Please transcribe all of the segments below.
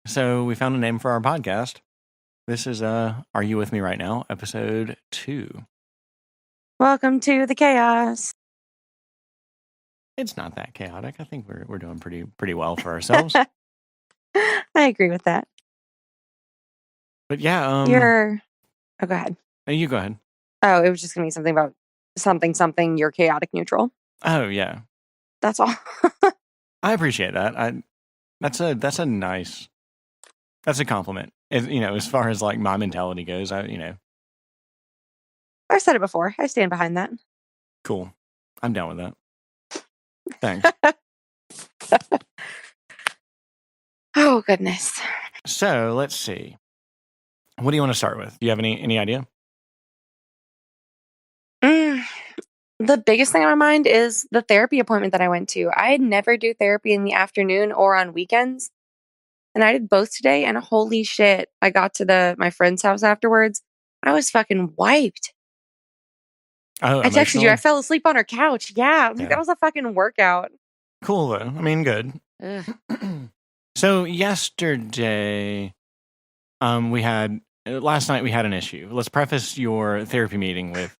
So we found a name for our podcast. This is Are You With Me Right Now, episode 2. Welcome to the chaos. It's not that chaotic. I think we're doing pretty well for ourselves. I agree with that. But yeah, Oh, go ahead. You go ahead. Oh, it was just gonna be something about something. You're chaotic neutral. Oh yeah, that's all. I appreciate that. That's a compliment. As far as like my mentality goes, I've said it before. I stand behind that. Cool. I'm down with that. Thanks. Oh goodness. So let's see. What do you want to start with? Do you have any idea? The biggest thing on my mind is the therapy appointment that I went to. I never do therapy in the afternoon or on weekends. And I did both today, and holy shit, I got to my friend's house afterwards. I was fucking wiped. Oh, I texted you. I fell asleep on her couch. Yeah. That was a fucking workout. Cool, though. I mean, good. So yesterday, last night we had an issue. Let's preface your therapy meeting with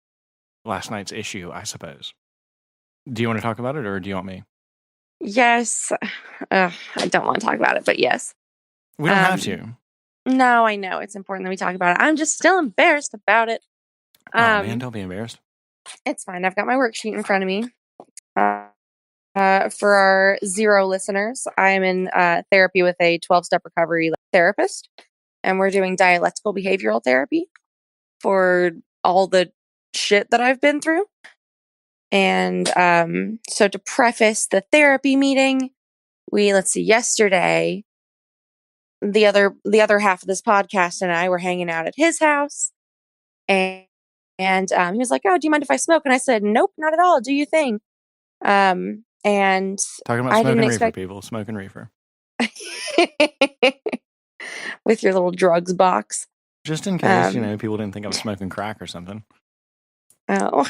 last night's issue, I suppose. Do you want to talk about it, or do you want me? Yes. I don't want to talk about it, but yes. We don't have to. No, I know. It's important that we talk about it. I'm just still embarrassed about it. Oh, man, don't be embarrassed. It's fine. I've got my worksheet in front of me. For our 0 listeners, I'm in therapy with a 12-step recovery therapist, and we're doing dialectical behavioral therapy for all the shit that I've been through. And so to preface the therapy meeting, yesterday, the other half of this podcast and I were hanging out at his house, and he was like, "Oh, do you mind if I smoke?" And I said, "Nope, not at all. Do your thing." And talking about smoking reefer, people, smoking reefer with your little drugs box, just in case people didn't think I was smoking crack or something. Oh,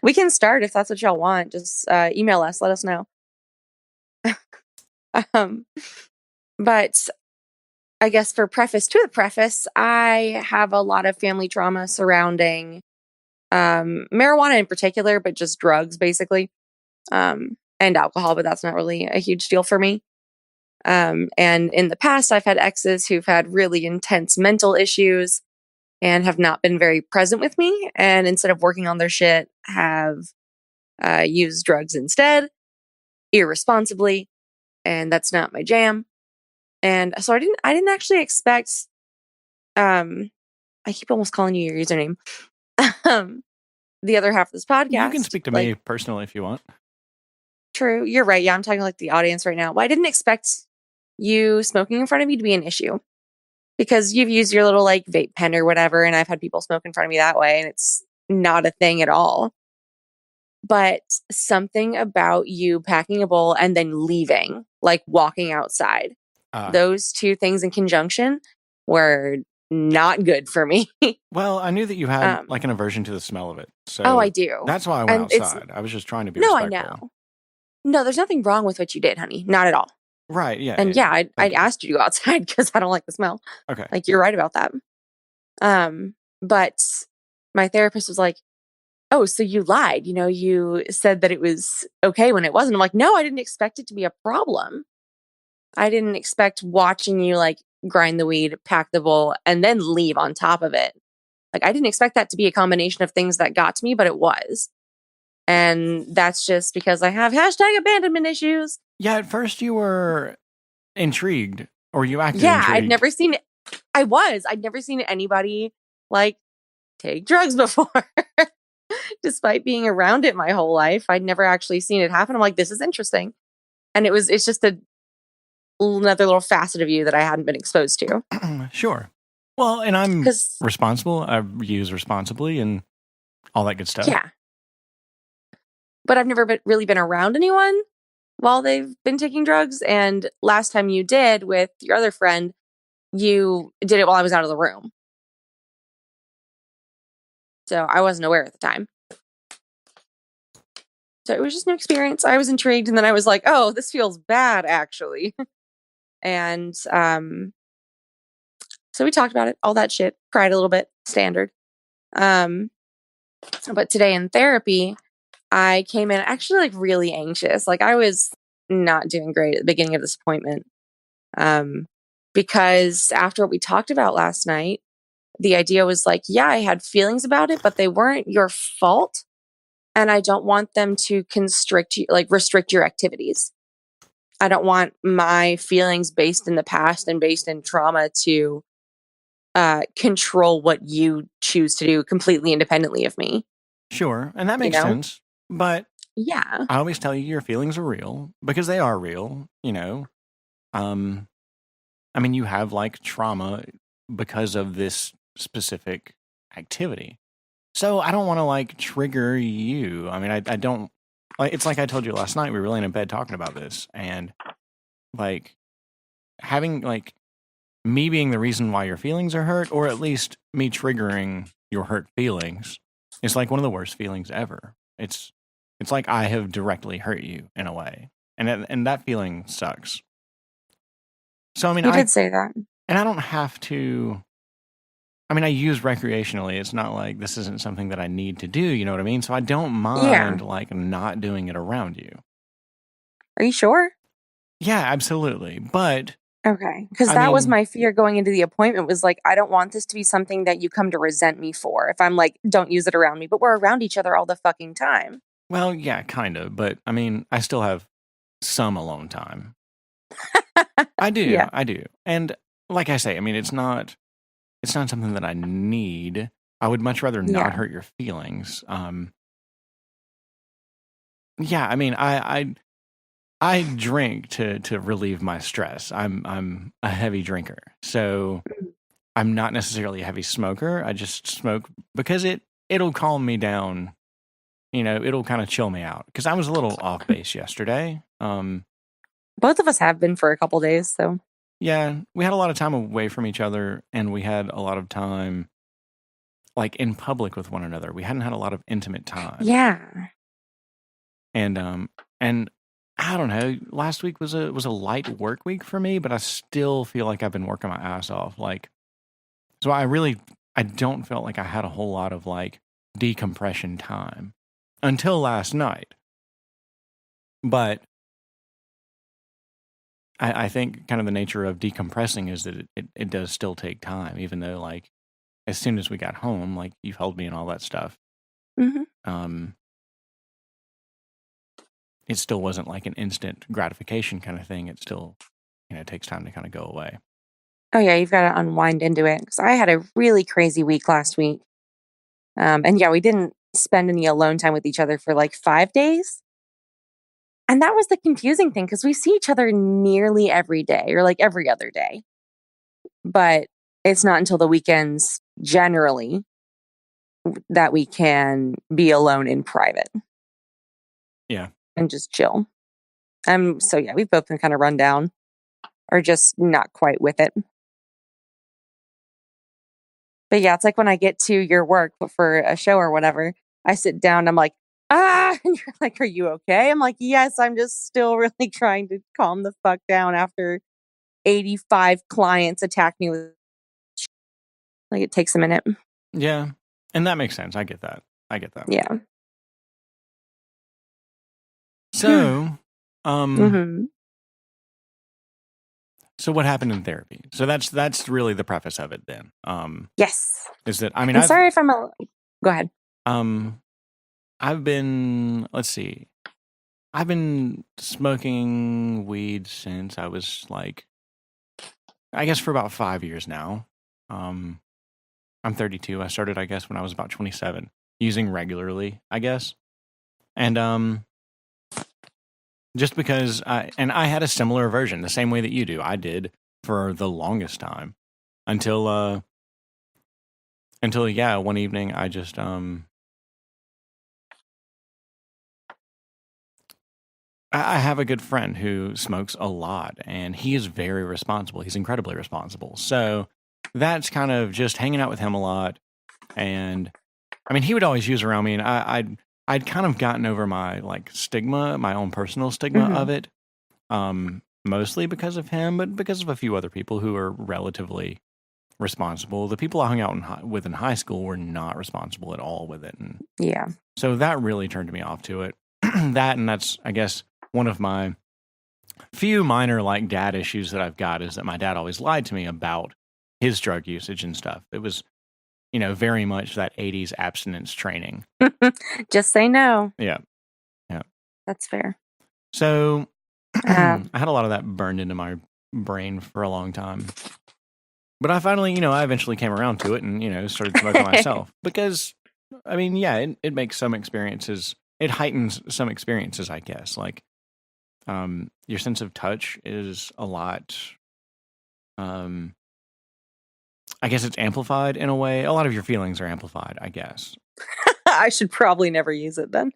we can start if that's what y'all want. Just email us, let us know. But I guess for the preface, I have a lot of family trauma surrounding marijuana in particular, but just drugs basically, and alcohol, but that's not really a huge deal for me. And in the past, I've had exes who've had really intense mental issues and have not been very present with me, and instead of working on their shit, have used drugs instead, irresponsibly, and that's not my jam. And so I didn't actually expect, I keep almost calling you your username, the other half of this podcast. You can speak to me personally if you want. True, you're right. Yeah, I'm talking like the audience right now. Well, I didn't expect you smoking in front of me to be an issue, because you've used your little vape pen or whatever, and I've had people smoke in front of me that way, and it's not a thing at all. But something about you packing a bowl and then leaving, walking outside, those two things in conjunction were not good for me. Well, I knew that you had an aversion to the smell of it. So I do. That's why I went outside. I was just trying to be respectful. No, I know. No, there's nothing wrong with what you did, honey. Not at all. Right, yeah. And I'd asked you to go outside because I don't like the smell. Okay. You're right about that. But my therapist was like, "Oh, so you lied. You said that it was okay when it wasn't." I'm like, "No, I didn't expect it to be a problem. I didn't expect watching you grind the weed, pack the bowl, and then leave on top of it. I didn't expect that to be a combination of things that got to me, but it was. And that's just because I have #abandonment issues." Yeah, at first you were intrigued, or you acted intrigued. I'd never seen it. I'd never seen anybody take drugs before. Despite being around it my whole life, I'd never actually seen it happen. I'm like, this is interesting. And it's just another little facet of you that I hadn't been exposed to. Sure. Well, and I'm responsible. I use responsibly and all that good stuff. Yeah. But I've never really been around anyone while they've been taking drugs. And last time you did with your other friend, you did it while I was out of the room. So I wasn't aware at the time. So it was just an experience. I was intrigued, and then I was like, "Oh, this feels bad, actually." And so we talked about it, all that shit, cried a little bit, standard. But today in therapy, I came in actually like really anxious. Like I was not doing great at the beginning of this appointment. Because after what we talked about last night, the idea was like, yeah, I had feelings about it, but they weren't your fault. And I don't want them to constrict you, like restrict your activities. I don't want my feelings based in the past and based in trauma to control what you choose to do completely independently of me. Sure, and that You makes know? sense. But Yeah. I always tell you your feelings are real because they are real, you know. I mean, you have like trauma because of this specific activity. So I don't want to like trigger you. I mean, I don't like it's like I told you last night, we were laying in bed talking about this and like having like me being the reason why your feelings are hurt, or at least me triggering your hurt feelings, is like one of the worst feelings ever. It's like I have directly hurt you in a way, and that feeling sucks. So I mean, You did say that. I don't have to. I mean, I use recreationally. It's not like this isn't something that I need to do. You know what I mean? So I don't Yeah. mind like not doing it around you. Are you sure? Yeah, absolutely. But Okay. Because I that was mean, my fear going into the appointment was like, I don't want this to be something that you come to resent me for. If I'm like, don't use it around me, but we're around each other all the fucking time. well, yeah, kind of. But I mean, I still have some alone time. I do, Yeah. I do. And like I say, I mean, it's not something that I need. I would much rather not Yeah. hurt your feelings. Yeah, I mean, I drink to relieve my stress. I'm a heavy drinker, so Mm. I'm not necessarily a heavy smoker. I just smoke because it'll calm me down. You know, it'll kind of chill me out because I was a little off base yesterday. Both of us have been for a couple days, so Yeah, we had a lot of time away from each other, and we had a lot of time like in public with one another. We hadn't had a lot of intimate time, yeah. and I don't know. Last week was a light work week for me, but I still feel like I've been working my ass off. Like, so I don't feel like I had a whole lot of like decompression time until last night. But I think kind of the nature of decompressing is that it does still take time, even though like as soon as we got home, like you've held me and all that stuff. Hmm. Um, it still wasn't like an instant gratification kind of thing. It still, you know, takes time to kind of go away. Oh yeah, you've got to unwind into it. Because I had a really crazy week last week, and yeah, we didn't spend any alone time with each other for like 5 days. And that was the confusing thing because we see each other nearly every day or like every other day. But it's not until the weekends generally that we can be alone in private Yeah. and just chill. So yeah, we've both been kind of run down or just not quite with it. But yeah, it's like when I get to your work for a show or whatever, I sit down, I'm like, ah, and you're like, are you okay? I'm like, yes, I'm just still really trying to calm the fuck down after 85 clients attack me with, like, it takes a minute. Yeah. And that makes sense. I get that. I get that. Yeah. So, um, Hmm. so what happened in therapy? So that's really the preface of it then. Yes. Is that I mean And sorry if I'm a, go ahead. um I've been let's see. I've been smoking weed since I was like I guess for about 5 years now. Um I'm 32. I started I guess when I was about 27 using regularly, I guess. And just because I had a similar version the same way that you do. I did for the longest time until yeah, one evening I just I have a good friend who smokes a lot and he is very responsible. He's incredibly responsible. So that's kind of just hanging out with him a lot. And I mean, he would always use around me, and I'd kind of gotten over my like stigma, my own personal stigma Hmm. of it. mostly because of him, but because of a few other people who are relatively responsible. The people I hung out with in high school were not responsible at all with it. And Yeah. so that really turned me off to it. That, and that's, I guess, one of my few minor like dad issues that I've got is that my dad always lied to me about his drug usage and stuff. It was, very much that 80s abstinence training. Just say no. Yeah. Yeah. That's fair. So I Um, had a lot of that burned into my brain for a long time. But I finally, I eventually came around to it and, started smoking myself because, I mean, yeah, it makes some experiences, it heightens some experiences, I guess. Like, your sense of touch is a lot, um, I guess it's amplified in a way. A lot of your feelings are amplified, I guess. I should probably never use it then.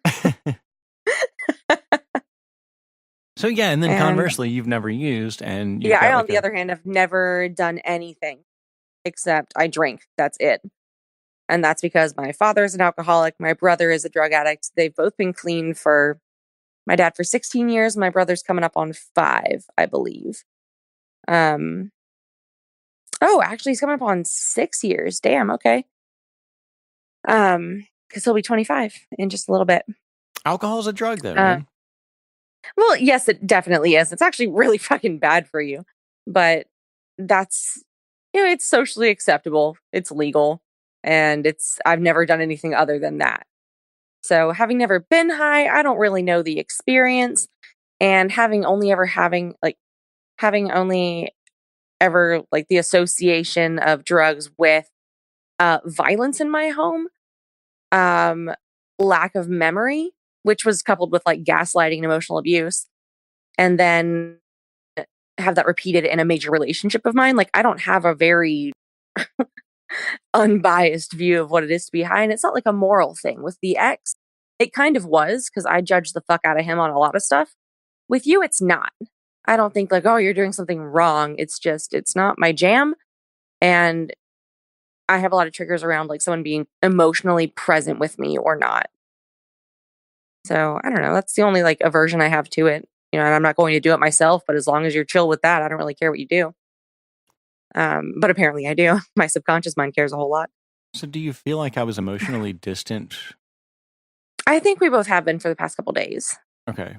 So yeah, and then And conversely, you've never used, and you've yeah, I, got on like the a other hand, have never done anything except I drink. That's it. And that's because my father is an alcoholic. My brother is a drug addict. They've both been clean for my dad for 16 years. My brother's coming up on 5, I believe. Um, oh, actually, he's coming up on 6 years. Damn. Okay. Because he'll be 25 in just a little bit. alcohol's a drug, though, Uh, man. well, yes, it definitely is. It's actually really fucking bad for you, but that's it's socially acceptable. It's legal, and I've never done anything other than that. So, having never been high, I don't really know the experience, and having only ever like the association of drugs with violence in my home, um, lack of memory, which was coupled with like gaslighting and emotional abuse, and then have that repeated in a major relationship of mine. Like, I don't have a very unbiased view of what it is to be high. And it's not like a moral thing. With the ex, it kind of was because I judged the fuck out of him on a lot of stuff. With you, it's not. I don't think like, oh, you're doing something wrong. It's just, it's not my jam. And I have a lot of triggers around like someone being emotionally present with me or not. So I don't know. That's the only like aversion I have to it. And I'm not going to do it myself, but as long as you're chill with that, I don't really care what you do. But apparently I do. My subconscious mind cares a whole lot. So do you feel like I was emotionally distant? I think we both have been for the past couple days, Okay.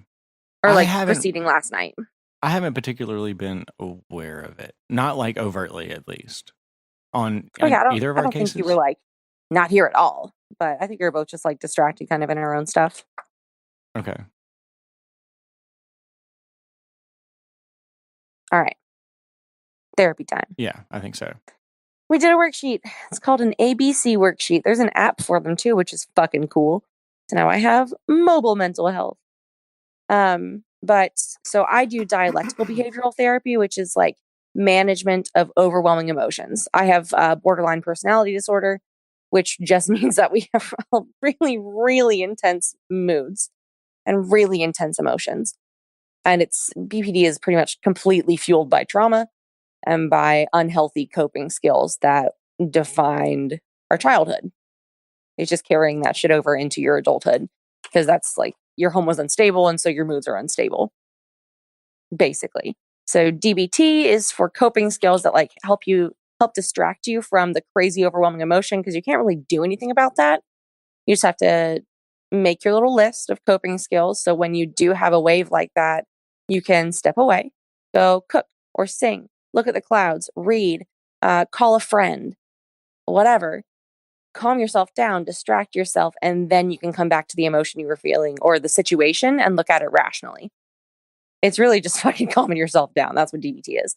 or I like haven't preceding last night. I haven't particularly been aware of it. Not like overtly, at least. On Oh yeah, either of I our don't think you were cases? like not here at all, but I think we were both just like distracted, kind of in our own stuff. Okay. All right, therapy time. Yeah, I think so. We did a worksheet. It's called an ABC worksheet. There's an app for them too, which is fucking cool. So now I have mobile mental health. But so I do dialectical behavioral therapy, which is like management of overwhelming emotions. I have borderline personality disorder, which just means that we have really, really intense moods and really intense emotions. And it's BPD is pretty much completely fueled by trauma and by unhealthy coping skills that defined our childhood. It's just carrying that shit over into your adulthood because that's like your home was unstable and so your moods are unstable, basically. So DBT is for coping skills that like help distract you from the crazy overwhelming emotion because you can't really do anything about that. You just have to make your little list of coping skills. So when you do have a wave like that, you can step away, go cook or sing, look at the clouds, read, call a friend, whatever. Calm yourself down, distract yourself, and then you can come back to the emotion you were feeling or the situation and look at it rationally. It's really just fucking calming yourself down. That's what DBT is.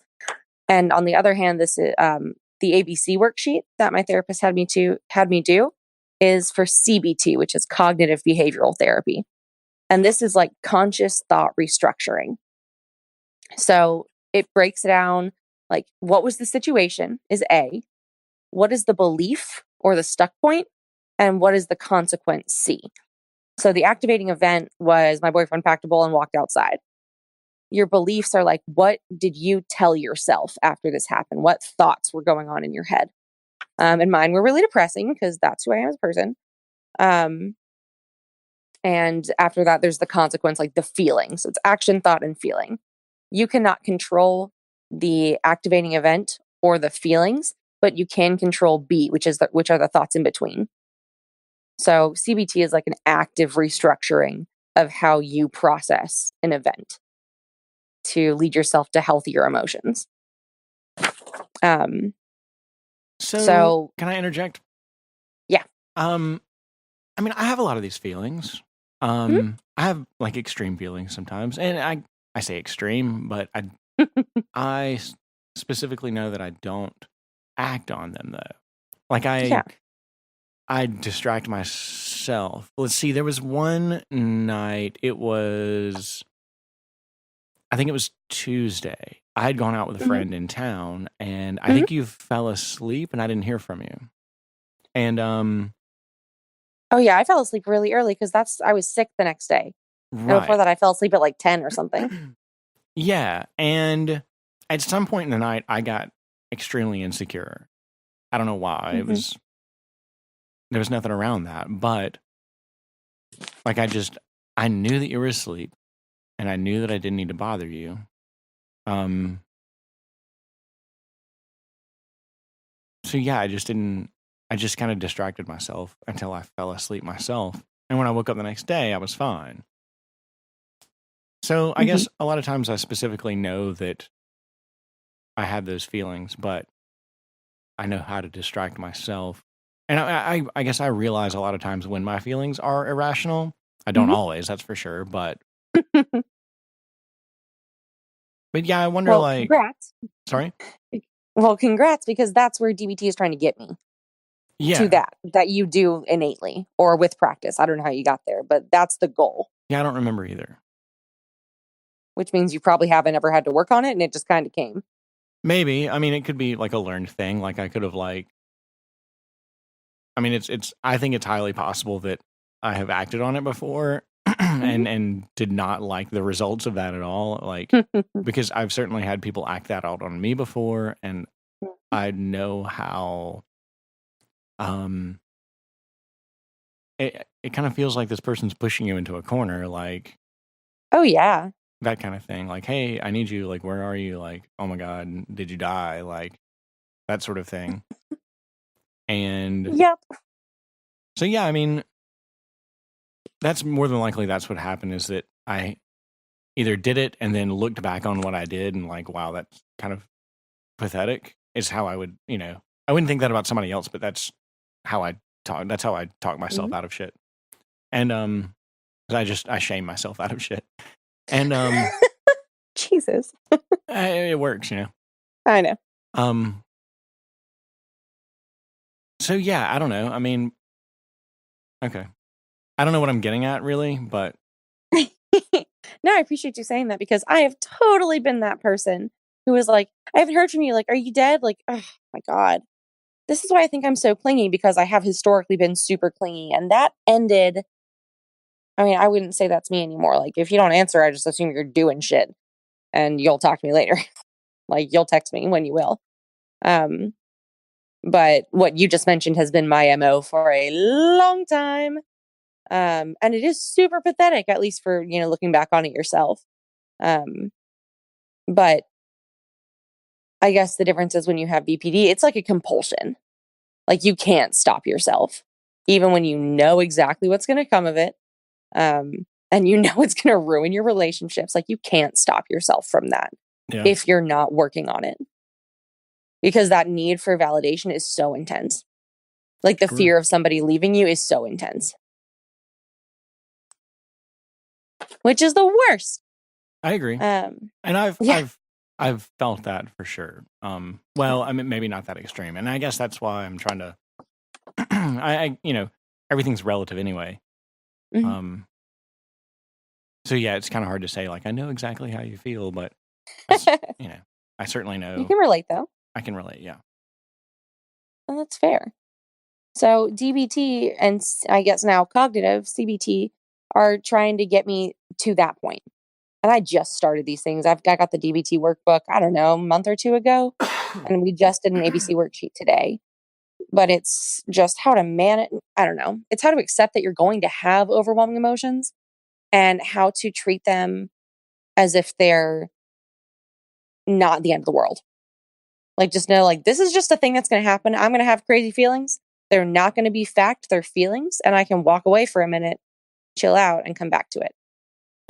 And on the other hand, this is the ABC worksheet that my therapist had me do is for CBT, which is cognitive behavioral therapy. And this is like conscious thought restructuring. So it breaks down like what was the situation is A, what is the belief or the stuck point, and what is the consequence C. So the activating event was my boyfriend packed a bowl and walked outside. Your beliefs are like, what did you tell yourself after this happened? What thoughts were going on in your head? And mine were really depressing because that's who I am as a person. Um, and after that, there's the consequence, like the feeling. So it's action, thought, and feeling. you cannot control the activating event or the feelings, but you can control B, which are the thoughts in between. So CBT is like an active restructuring of how you process an event to lead yourself to healthier emotions. Um, So, so can I interject? yeah. Um, I mean, I have a lot of these feelings. Mhm. I have like extreme feelings sometimes, and I say extreme, but I specifically know that I don't act on them though. Like Yeah. I distract myself. Let's see, there was one night, I think it was Tuesday. I had gone out with a Mhm. friend in town, and I Mhm. think you fell asleep and I didn't hear from you. And Oh yeah, I fell asleep really early because I was sick the next day. And before right. that I fell asleep at like 10 or something. Yeah, and at some point in the night I got extremely insecure. I don't know why. Mhm. There was nothing around that, but like I knew that you were asleep and I knew that I didn't need to bother you. Um so yeah, I just kind of distracted myself until I fell asleep myself. And when I woke up the next day, I was fine. So I Mhm. guess a lot of times I specifically know that I had those feelings, but I know how to distract myself. And I guess I realize a lot of times when my feelings are irrational. I don't Mhm. always, that's for sure. But yeah, I wonder Well, like, congrats. sorry? Well, congrats because that's where DBT is trying to get me to Yeah. that you do innately or with practice. I don't know how you got there, but that's the goal, Yeah, I don't remember either. which means you probably haven't ever had to work on it and it just kind of came. Maybe. I mean, it could be like a learned thing. Like I could have like I mean, it's I think it's highly possible that I have acted on it before Mhm. and did not like the results of that at all. Like because I've certainly had people act that out on me before and I know how um it kind of feels like this person's pushing you into a corner, like Oh yeah. that kind of thing. Like, hey, I need you, like, where are you? Like, oh my God, did you die? Like that sort of thing. And Yep. so yeah, I mean, that's more than likely that's what happened is that I either did it and then looked back on what I did and like, wow, that's kind of pathetic is how I would, I wouldn't think that about somebody else, but how I that's how I talk myself Mhm. out of shit. And 'cause I shame myself out of shit. And Jesus. it works. I know. Um so yeah, I don't know. I mean, okay. I don't know what I'm getting at really, but No, I appreciate you saying that because I have totally been that person who was like, I haven't heard from you. Like, are you dead? Like, oh my God. This is why I think I'm so clingy because I have historically been super clingy. And that ended. I mean, I wouldn't say that's me anymore. Like, if you don't answer, I just assume you're doing shit and you'll talk to me later. Like, you'll text me when you will. Um, but what you just mentioned has been my MO for a long time. And it is super pathetic, at least for, looking back on it yourself. Um, but I guess the difference is when you have BPD, it's like a compulsion. Like you can't stop yourself, even when you know exactly what's going to come of it. And you know it's going to ruin your relationships. Like you can't stop yourself from that yeah, if you're not working on it because that need for validation is so intense. Like the sure. fear of somebody leaving you is so intense, which is the worst. I agree. Um, And yeah. I've felt that for sure. Well, I mean maybe not that extreme. And I guess that's why I'm trying to everything's relative anyway. Mhm. Um so yeah, it's kind of hard to say like I know exactly how you feel, but that's, you know, I certainly You know can relate though, I can relate, yeah. and that's fair. So DBT and I guess now cognitive CBT are trying to get me to that point. And I just started these things. I got the DBT workbook, I don't know, a month or two ago, and we just did an ABC worksheet today. But it's just how to manage, I don't know. It's how to accept that you're going to have overwhelming emotions and how to treat them as if they're not the end of the world. Like, just know, like, this is just a thing that's going to happen. I'm going to have crazy feelings. They're not going to be fact, they're feelings. And I can walk away for a minute, chill out, and come back to it.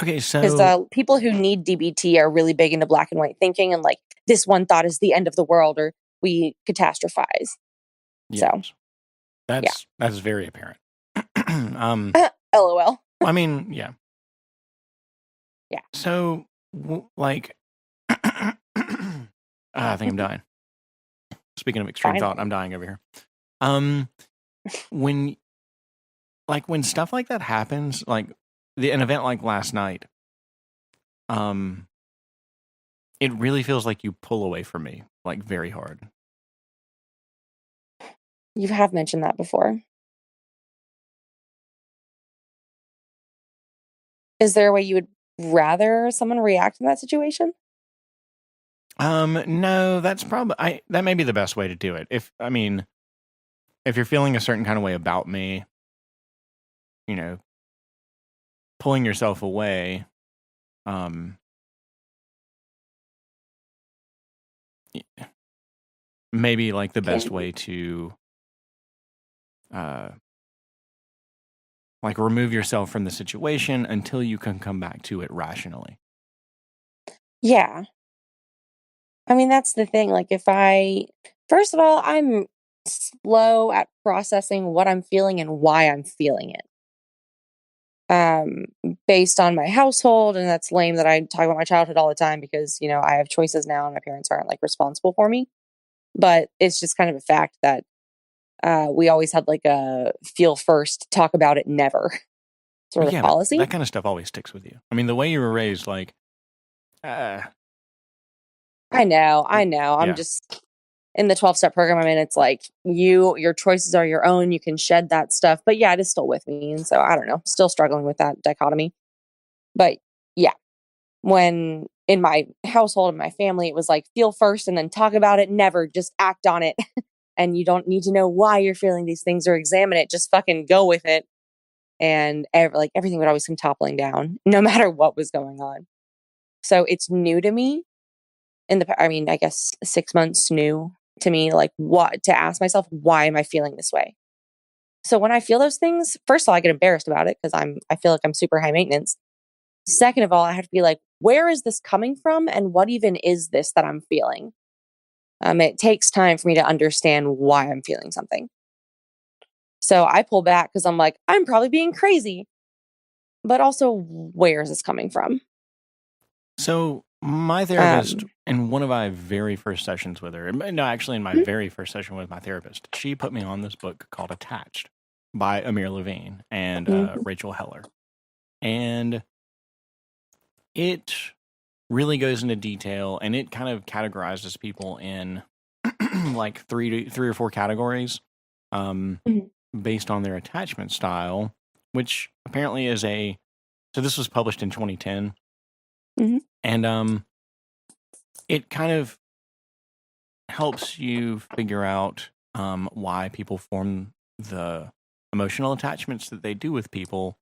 Okay, Because so people who need DBT are really big into black and white thinking and like, this one thought is the end of the world or we catastrophize. yes, So, yeah. that's very apparent. LOL. I mean, yeah. Yeah. So, like, I think I'm dying. Speaking of extreme thought, I'm dying over here. When stuff like that happens, like an event like last night, it really feels like you pull away from me, like, very hard. You have mentioned that before. Is there a way you would rather someone react in that situation? No, that's probably that may be the best way to do it. If you're feeling a certain kind of way about me, you know, pulling yourself away, maybe like the best way to like remove yourself from the situation until you can come back to it rationally. Yeah. I mean, that's the thing. Like, first of all, I'm slow at processing what I'm feeling and why I'm feeling it. Based on my household, and that's lame that I talk about my childhood all the time because, I have choices now and my parents aren't like responsible for me. But it's just kind of a fact that we always had like a feel first, talk about it never sort of Yeah, but policy. that kind of stuff always sticks with you. I mean, the way you were raised, like, I know. I'm just in the 12-step program I'm in. It's like your choices are your own. You can shed that stuff. But yeah, it is still with me. And so I don't know, still struggling with that dichotomy. But yeah, when in my household and my family, it was like feel first and then talk about it. Never just act on it. And you don't need to know why you're feeling these things or examine it. Just fucking go with it. And everything would always come toppling down no matter what was going on. So it's new to me I guess 6 months new to me, like what to ask myself, why am I feeling this way? So when I feel those things, first of all, I get embarrassed about it because I feel like I'm super high maintenance. Second of all, I have to be like, where is this coming from? And what even is this that I'm feeling? It takes time for me to understand why I'm feeling something. So I pull back because I'm like, I'm probably being crazy. But also, where is this coming from? So my therapist, in one of my very first sessions with her, no, actually in my very first session with my therapist, she put me on this book called Attached by Amir Levine and Rachel Heller. And it really goes into detail, and it kind of categorizes people in like three or four categories based on their attachment style, which apparently is so this was published in 2010. And it kind of helps you figure out why people form the emotional attachments that they do with people.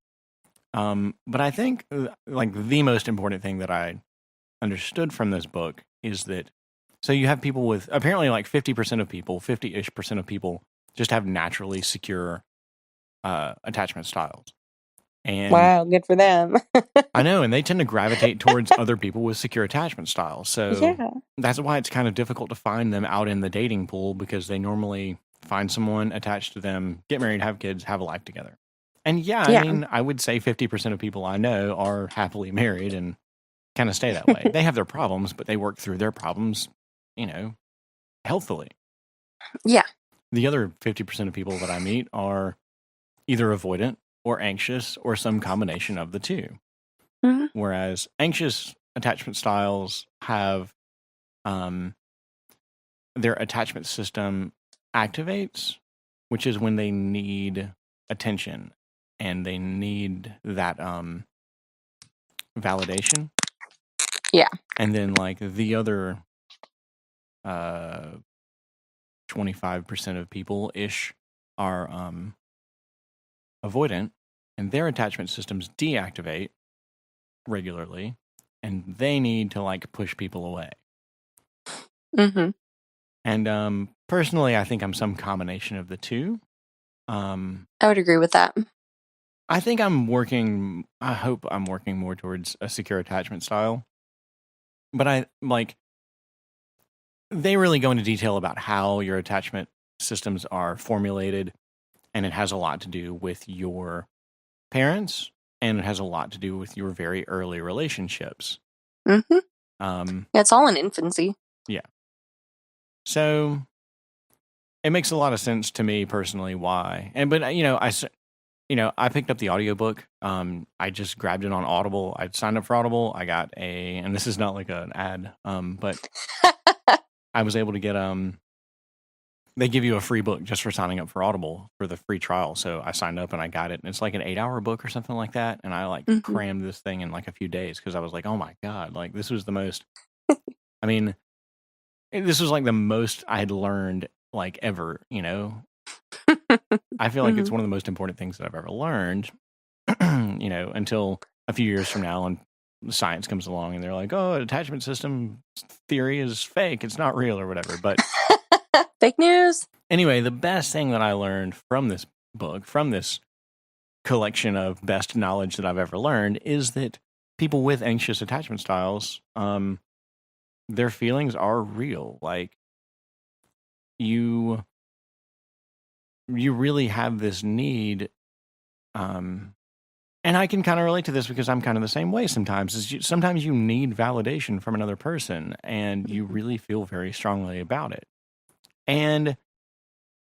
But I think like the most important thing that I understood from this book is that so you have people with apparently like 50% of people, 50-ish% of people just have naturally secure attachment styles. And wow, good for them. I know, and they tend to gravitate towards other people with secure attachment styles. So that's why it's kind of difficult to find them out in the dating pool because they normally find someone attached to them, get married, have kids, have a life together. And I mean, I would say 50% of people I know are happily married and kind of stay that way. They have their problems, but they work through their problems, healthily. Yeah. The other 50% of people that I meet are either avoidant or anxious or some combination of the two. Whereas anxious attachment styles have their attachment system activates, which is when they need attention and they need that validation. Yeah. And then like the other 25% of people ish are avoidant, and their attachment systems deactivate regularly, and they need to like push people away. Mhm. And personally, I think I'm some combination of the two. I would agree with that. I hope I'm working more towards a secure attachment style. But they really go into detail about how your attachment systems are formulated, and it has a lot to do with your parents, and it has a lot to do with your very early relationships. Mhm. Um, Yeah, it's all in infancy. yeah. So it makes a lot of sense to me personally why. I picked up the audiobook. I just grabbed it on Audible. I signed up for Audible. And this is not like an ad, but I was able to get they give you a free book just for signing up for Audible for the free trial. So I signed up and I got it, and it's like an 8-hour book or something like that. And I Mhm. crammed this thing in like a few days because I was like, oh my God, like this was the most, I mean, this was like the most I had learned like ever, I feel like it's Mhm. one of the most important things that I've ever learned, until a few years from now and science comes along and they're like, oh, attachment system theory is fake. It's not real or whatever. But Fake news. anyway, the best thing that I learned from this book, from this collection of best knowledge that I've ever learned, is that people with anxious attachment styles, their feelings are real. Like you really have this need, um, and I can kind of relate to this because I'm kind of the same way sometimes. Sometimes you need validation from another person and you Mhm. really feel very strongly about it. And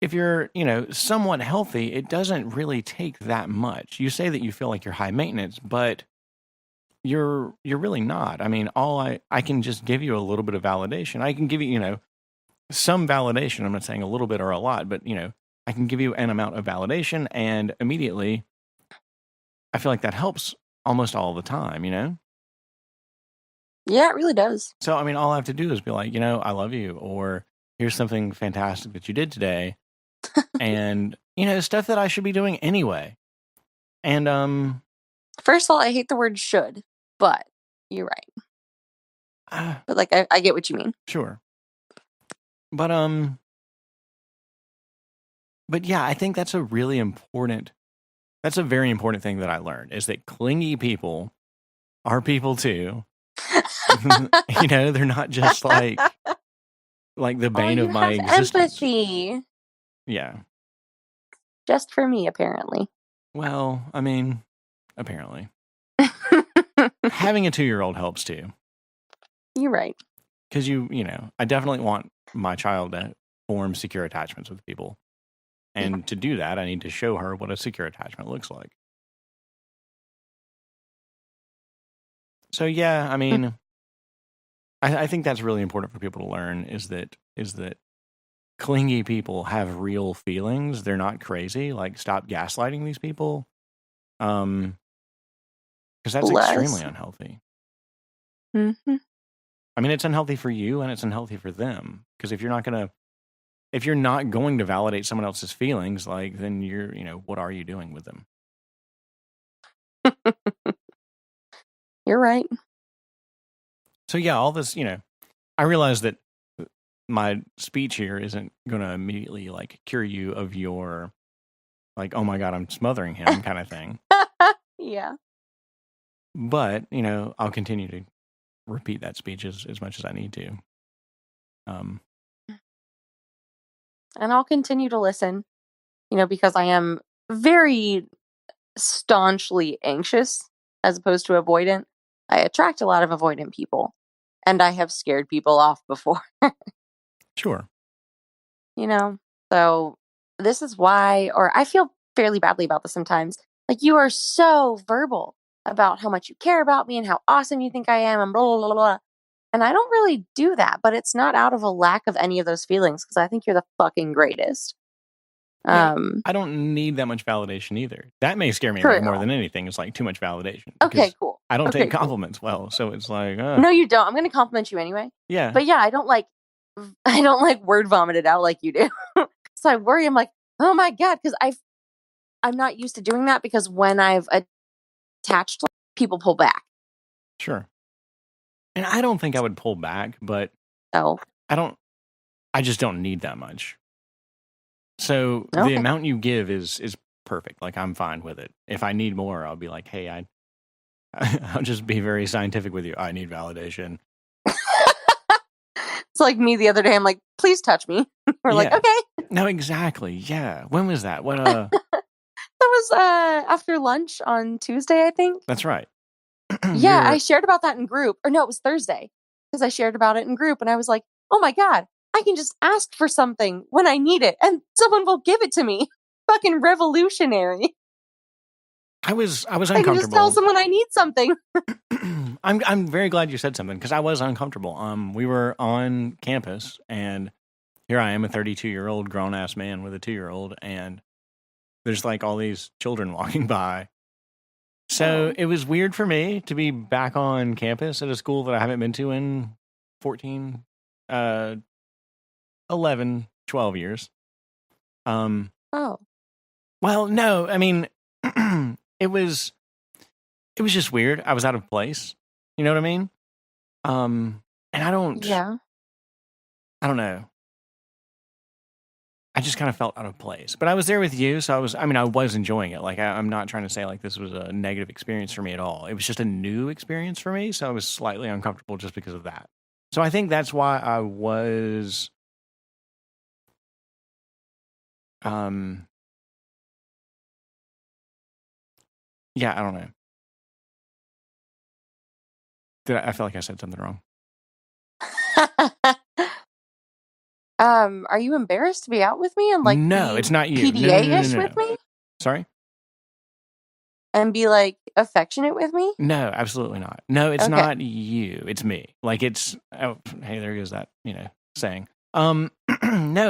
if you're, somewhat healthy, it doesn't really take that much. You say that you feel like you're high maintenance, but you're really not. I mean, I can just give you a little bit of validation. I can give you, some validation. I'm not saying a little bit or a lot, but I can give you an amount of validation and immediately I feel like that helps almost all the time. Yeah, it really does. So, I mean, all I have to do is be like, I love you, or here's something fantastic that you did today. And, stuff that I should be doing anyway. And, First of all, I hate the word should, but you're right. But like I get what you mean. sure. But, yeah, I think that's a very important thing that I learned is that clingy people are people too. They're not just like the Oh, bane of you my have existence. empathy. Yeah. Just for me, apparently. Well, I mean, apparently. Having a 2-year-old helps too. You're right. Because I definitely want my child to form secure attachments with people. Yeah. And to do that, I need to show her what a secure attachment looks like. So yeah, I Mm. mean, I think that's really important for people to learn is that clingy people have real feelings. They're not crazy. Like, stop gaslighting these people. Because that's extremely Bless. unhealthy. Mhm. I mean, it's unhealthy for you and it's unhealthy for them. Because if you're not going to validate someone else's feelings, like, then what are you doing with them? You're right. So yeah, all this, I realize that my speech here isn't going to immediately like cure you of your like, oh my God, I'm smothering him kind of thing. Yeah. But, I'll continue to repeat that speech as much as I need to. Um, And I'll continue to listen, because I am very staunchly anxious as opposed to avoidant. I attract a lot of avoidant people, and I have scared people off before, sure. you know? So this is why, or I feel fairly badly about this sometimes. Like, you are so verbal about how much you care about me and how awesome you think I am and blah, blah, blah, blah. And I don't really do that, but it's not out of a lack of any of those feelings because I think you're the fucking greatest. Yeah, Um, I don't need that much validation either. That may scare me away True. more than anything. It's like too much validation Okay, because cool. I don't take Okay, cool. compliments well. So it's like, No, you don't. I'm going to compliment you anyway. yeah, But yeah, I don't like word vomit it out like you do. So I worry. I'm like, oh my god, because I'm not used to doing that because when I've attached, people pull back. sure. And I don't think I would pull back, but So I just don't need that much. So the Okay. amount you give is perfect. Like, I'm fine with it. If I need more, I'll be like, hey, I'll just be very scientific with you. I need validation. It's like me the other day. I'm like, please touch me. We're like, Yeah. okay. No, exactly. Yeah. When was that? What? That was after lunch on Tuesday, I think. That's right. Yeah, I You're. shared about that in group. Or no, it was Thursday because I shared about it in group, and I was like, oh my god, I can just ask for something when I need it, and someone will give it to me. Fucking revolutionary. I was I can just tell uncomfortable. someone I need something. I'm very glad you said something because I was uncomfortable. We were on campus, and here I am, a 32-year-old grown ass man with a 2-year-old, and there's like all these children walking by. So Oh. it was weird for me to be back on campus at a school that I haven't been to in 14, 11, 12 years. Oh. Well, no, I mean, it was just weird. I was out of place. You know what I mean? And I don't Yeah. know. I just kind of felt out of place. But I was there with you, so I was enjoying it. Like, I'm not trying to say like this was a negative experience for me at all. It was just a new experience for me, so I was slightly uncomfortable just because of that. So I think that's why I was yeah, I don't know. I feel like I said something wrong. Are you embarrassed to be out with me and like No, be it's not you. No, no, no, no, PDA-ish no, with no. me Sorry? and be like affectionate with me? No, absolutely not. No, it's Okay. not you. It's me. Like, it's hey, there goes that, saying. No,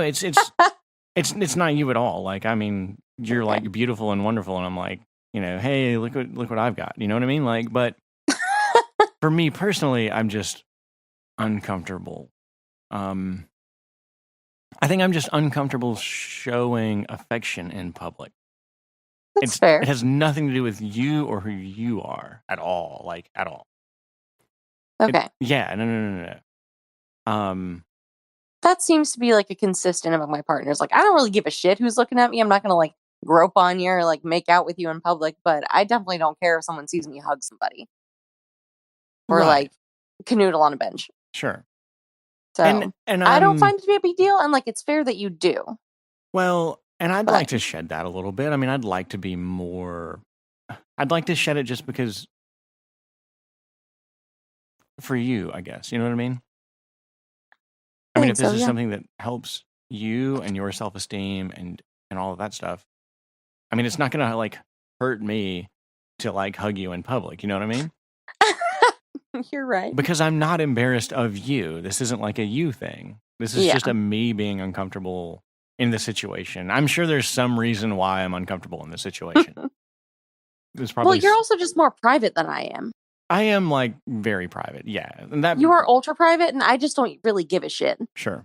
it's not you at all. Like, I mean, you're Okay. like beautiful and wonderful, and I'm like, hey, look what I've got. You know what I mean? Like, but for me personally, I'm just uncomfortable. I think I'm just uncomfortable showing affection in public. That's fair. It has nothing to do with you or who you are at all, like at all. Okay. Yeah, no. That seems to be like a consistent among my partners. Like, I don't really give a shit who's looking at me. I'm not going to like grope on you or like make out with you in public, but I definitely don't care if someone sees me hug somebody or Right, like canoodle on a bench. sure. So And I don't find it to be a big deal. And like, it's fair that you do. well, and I'd But like to shed that a little bit. I mean, I'd like to be more. I'd like to shed it just because for you, I guess. You know what I mean? I I mean, think if this so, is yeah. something that helps you and your self-esteem and all of that stuff, I mean, it's not gonna like hurt me to like hug you in public. You know what I mean? You're right. Because I'm not embarrassed of you. This isn't like a you thing. This is Yeah. just a me being uncomfortable in the situation. I'm sure there's some reason why I'm uncomfortable in this situation. There's Well, probably you're also just more private than I am. I am like very private. Yeah. And that You are ultra private, and I just don't really give a shit. sure.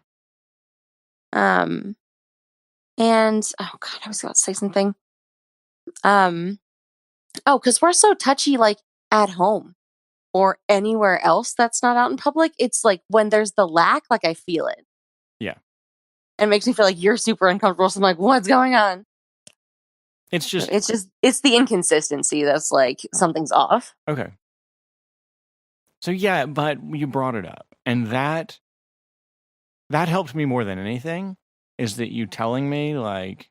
Um, and oh god, I was about to say something. Um, oh, because we're so touchy, like at home or anywhere else that's not out in public. It's like when there's the lack, like I feel it. Yeah. It makes me feel like you're super uncomfortable. So I'm like, what's going on? It's just It's the inconsistency that's like something's off. okay. So yeah, but you brought it up. And that helped me more than anything is that you telling me like,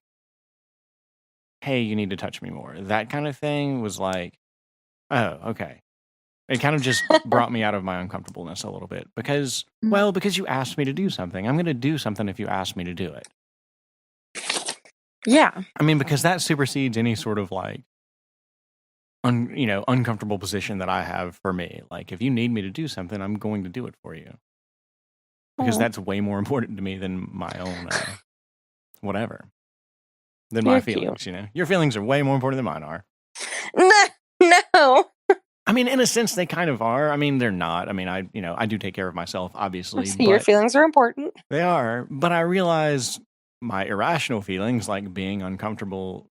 hey, you need to touch me more. That kind of thing was like, oh, okay. It kind of just brought me out of my uncomfortableness a little bit because you asked me to do something. I'm going to do something if you ask me to do it. Yeah. I mean, because that supersedes any sort of like, uncomfortable position that I have for me. Like, if you need me to do something, I'm going to do it for you because Aw. that's way more important to me than my own whatever, than You're my cute. feelings. Your feelings are way more important than mine are. No. I mean, in a sense, they kind of are. I mean, they're not. I mean, I do take care of myself, obviously, So your but feelings are important. they are. But I realize my irrational feelings, like being uncomfortable,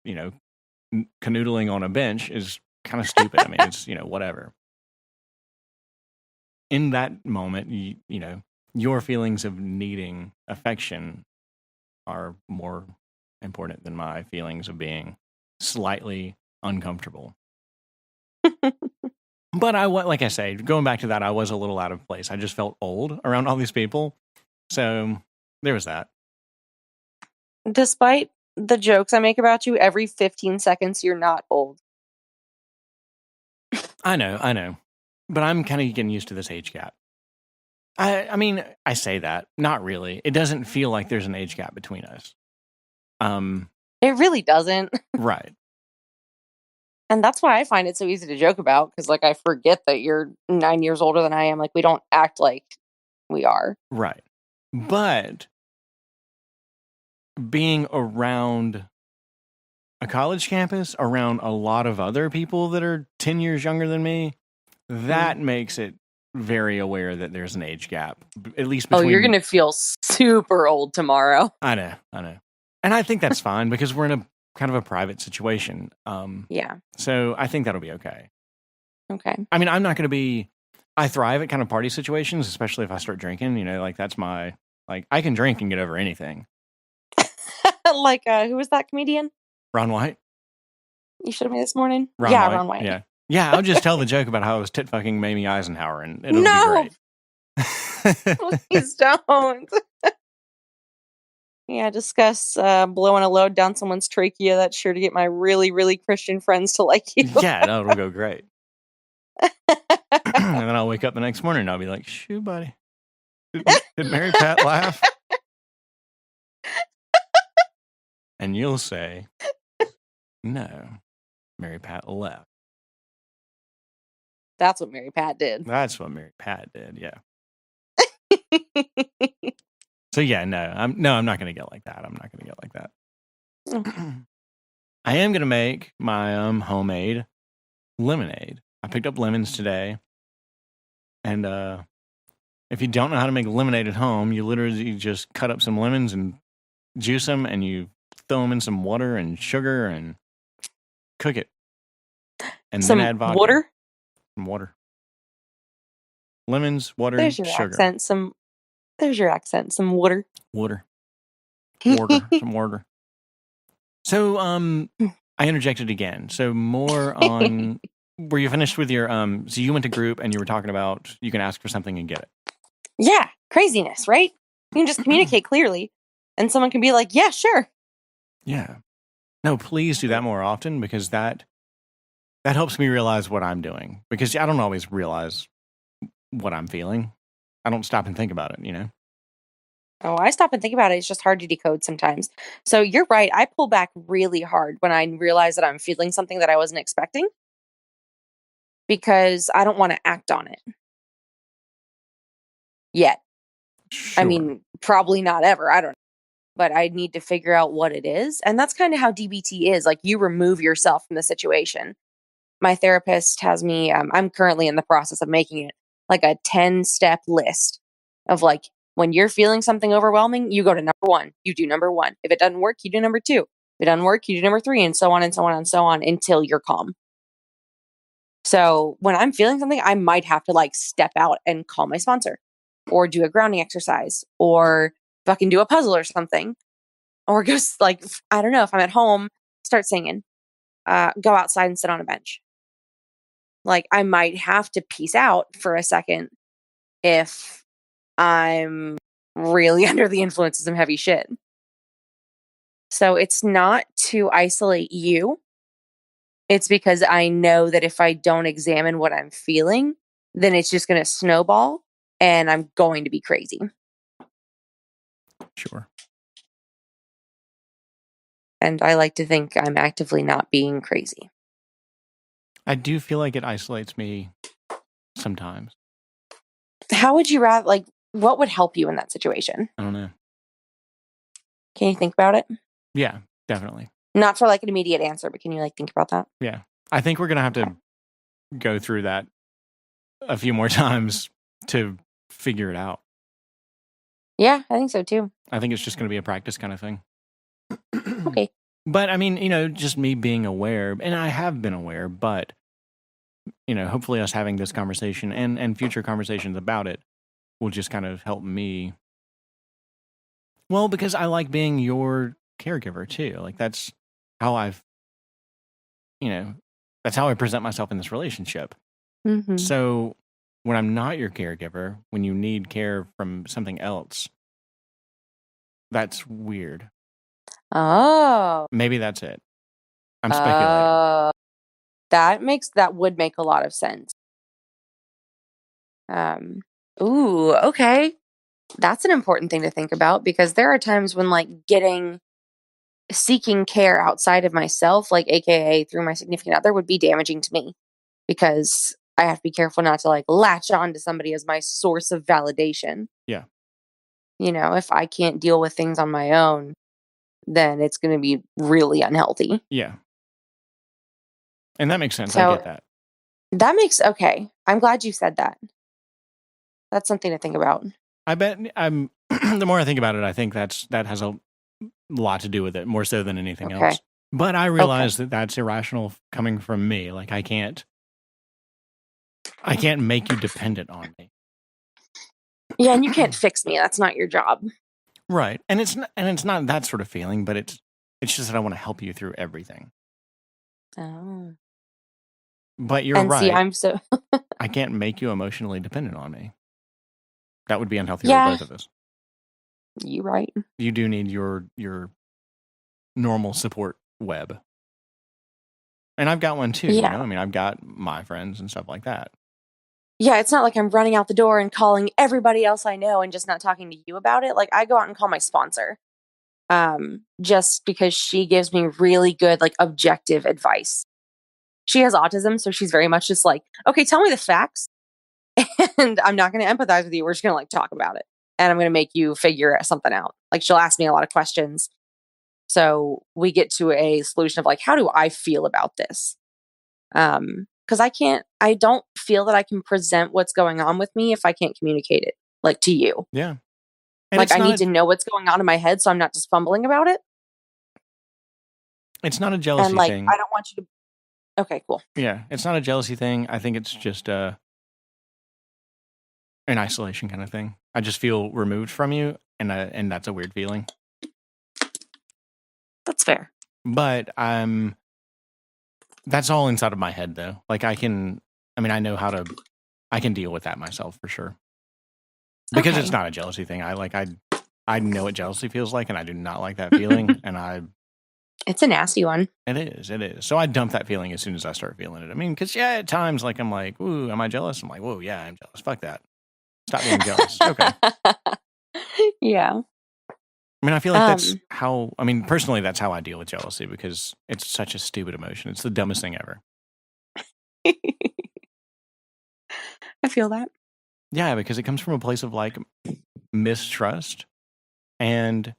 canoodling on a bench, is kind of stupid. I mean, it's whatever. In that moment, your feelings of needing affection are more important than my feelings of being slightly uncomfortable. But like I say, going back to that, I was a little out of place. I just felt old around all these people. So there was that. Despite the jokes I make about you, every 15 seconds you're not old. I know. But I'm kind of getting used to this age gap. I mean, I say that. Not really. It doesn't feel like there's an age gap between us. It really doesn't. Right. And that's why I find it so easy to joke about, because like I forget that you're 9 years older than I am. Like we don't act like we are. Right. But being around a college campus, around a lot of other people that are 10 years younger than me, that makes it very aware that there's an age gap, at least between... Oh, you're going to feel super old tomorrow. I know. And I think that's fine because we're in a kind of a private situation. Yeah. So I think that'll be okay. Okay. I mean, I'm not going to be... I thrive at kind of party situations, especially if I start drinking, like that's my... Like, I can drink and get over anything. Like, who was that comedian? Ron White? You showed me this morning? Ron White. Yeah, I'll just tell the joke about how I was tit fucking Mamie Eisenhower and it'll be great. Please don't. Yeah, discuss blowing a load down someone's trachea. That's sure to get my really, really Christian friends to like you. Yeah, no, it'll go great. And then I'll wake up the next morning and I'll be like, shoo, buddy. Did Mary Pat laugh? And you'll say, no, Mary Pat left. That's what Mary Pat did. That's what Mary Pat did, yeah. So yeah, no, I'm not going to get like that. I'm not going to get like that. Okay. I am going to make my homemade lemonade. I picked up lemons today. And if you don't know how to make lemonade at home, you literally just cut up some lemons and juice them and you throw them in some water and sugar and cook it. And then add vodka. Water? Some water. Lemons, water, There's your sugar. There's your accent. Some water. Water. Some water. So I interjected again. So more on... Were you finished with your... So you went to group and you were talking about you can ask for something and get it. Yeah. Craziness, right? You can just communicate clearly and someone can be like, yeah, sure. Yeah. No, please do that more often because that helps me realize what I'm doing. Because I don't always realize what I'm feeling. I don't stop and think about it, Oh, I stop and think about it. It's just hard to decode sometimes. So you're right. I pull back really hard when I realize that I'm feeling something that I wasn't expecting because I don't want to act on it yet. Sure. I mean, probably not ever. I don't know. But I need to figure out what it is. And that's kind of how DBT is. Like you remove yourself from the situation. My therapist has me, I'm currently in the process of making it like a 10-step list of like, when you're feeling something overwhelming, you go to number 1, you do number 1. If it doesn't work, you do number 2. If it doesn't work, you do number 3 and so on and so on and so on until you're calm. So when I'm feeling something, I might have to like step out and call my sponsor or do a grounding exercise or fucking do a puzzle or something. Or go like, I don't know, if I'm at home, start singing, go outside and sit on a bench. Like I might have to peace out for a second if I'm really under the influence of some heavy shit. So it's not to isolate you. It's because I know that if I don't examine what I'm feeling, then it's just going to snowball and I'm going to be crazy. Sure. And I like to think I'm actively not being crazy. I do feel like it isolates me sometimes. How would you rather, like, what would help you in that situation? I don't know. Can you think about it? Yeah, definitely. Not for like an immediate answer, but can you like think about that? Yeah. I think we're going to have to go through that a few more times to figure it out. Yeah, I think so too. I think it's just going to be a practice kind of thing. Okay. But I mean, just me being aware, and I have been aware, but, hopefully us having this conversation and future conversations about it will just kind of help me. Well, because I like being your caregiver too. Like that's how I've, you know, that's how I present myself in this relationship. Mhm. So when I'm not your caregiver, when you need care from something else, that's weird. Oh. Maybe that's it. I'm speculating. Uh, that would make a lot of sense. Um, ooh, okay. That's an important thing to think about because there are times when like seeking care outside of myself, like AKA through my significant other, would be damaging to me because I have to be careful not to like latch on to somebody as my source of validation. Yeah. If I can't deal with things on my own, then it's going to be really unhealthy. Yeah. And that makes sense. I So get that. okay. I'm glad you said that. That's something to think about. I bet I'm the more I think about it, I think that has a lot to do with it more so than anything Okay. else. But I Okay. realize that that's irrational coming from me. Like I can't make you dependent on me. Yeah, and you can't fix me. That's not your job. Right. And it's not that sort of feeling, but it's just that I want to help you through everything. Oh. But you're And see, right. I'm so I can't make you emotionally dependent on me. That would be unhealthy for yeah, both of us. you right. You do need your normal support web. And I've got one too, you Yeah. know? I mean, I've got my friends and stuff like that. Yeah, it's not like I'm running out the door and calling everybody else I know and just not talking to you about it. Like I go out and call my sponsor. Just because she gives me really good like objective advice. She has autism, so she's very much just like, "Okay, tell me the facts." And I'm not going to empathize with you. We're just going to like talk about it. And I'm going to make you figure something out. Like she'll ask me a lot of questions. So we get to a solution of like, how do I feel about this? Because I don't feel that I can present what's going on with me if I can't communicate it like to you. Yeah. And Like I need to know what's going on in my head so I'm not just fumbling about it. it's not a And jealousy like, thing. I don't want you to, okay, cool. Yeah, it's not a jealousy thing. I think it's just an isolation kind of thing. I just feel removed from you, and that's a weird feeling. That's fair. But that's all inside of my head though. Like I know I can deal with that myself for sure. Because it's Okay. not a jealousy thing. I know what jealousy feels like, and I do not like that feeling. It's a nasty one. It is. So I dump that feeling as soon as I start feeling it. I mean, because yeah, at times like I'm like, ooh, am I jealous? I'm like, whoa, yeah, I'm jealous. Fuck that. Stop being jealous. Okay. Yeah. I mean, I feel like Um, personally, that's how I deal with jealousy because it's such a stupid emotion. It's the dumbest thing ever. I feel that. Yeah, because it comes from a place of like mistrust. And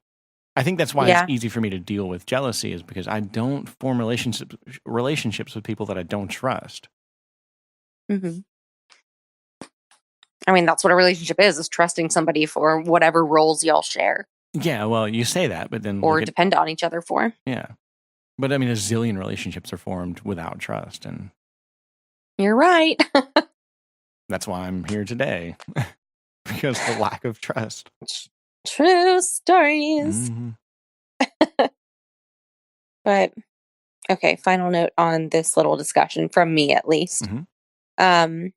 I think that's why it's Yeah. easy for me to deal with jealousy is because I don't form relationships with people that I don't trust. Hmm. I mean, that's what a relationship is trusting somebody for whatever roles y'all share Yeah, well, you say that, but then look or at, depend on each other for. yeah. But I mean, a zillion relationships are formed without trust. And You're right. that's why I'm here today because the lack of trust. True stories. Hmm. But okay, final note on this little discussion from me at least. Hmm. Um,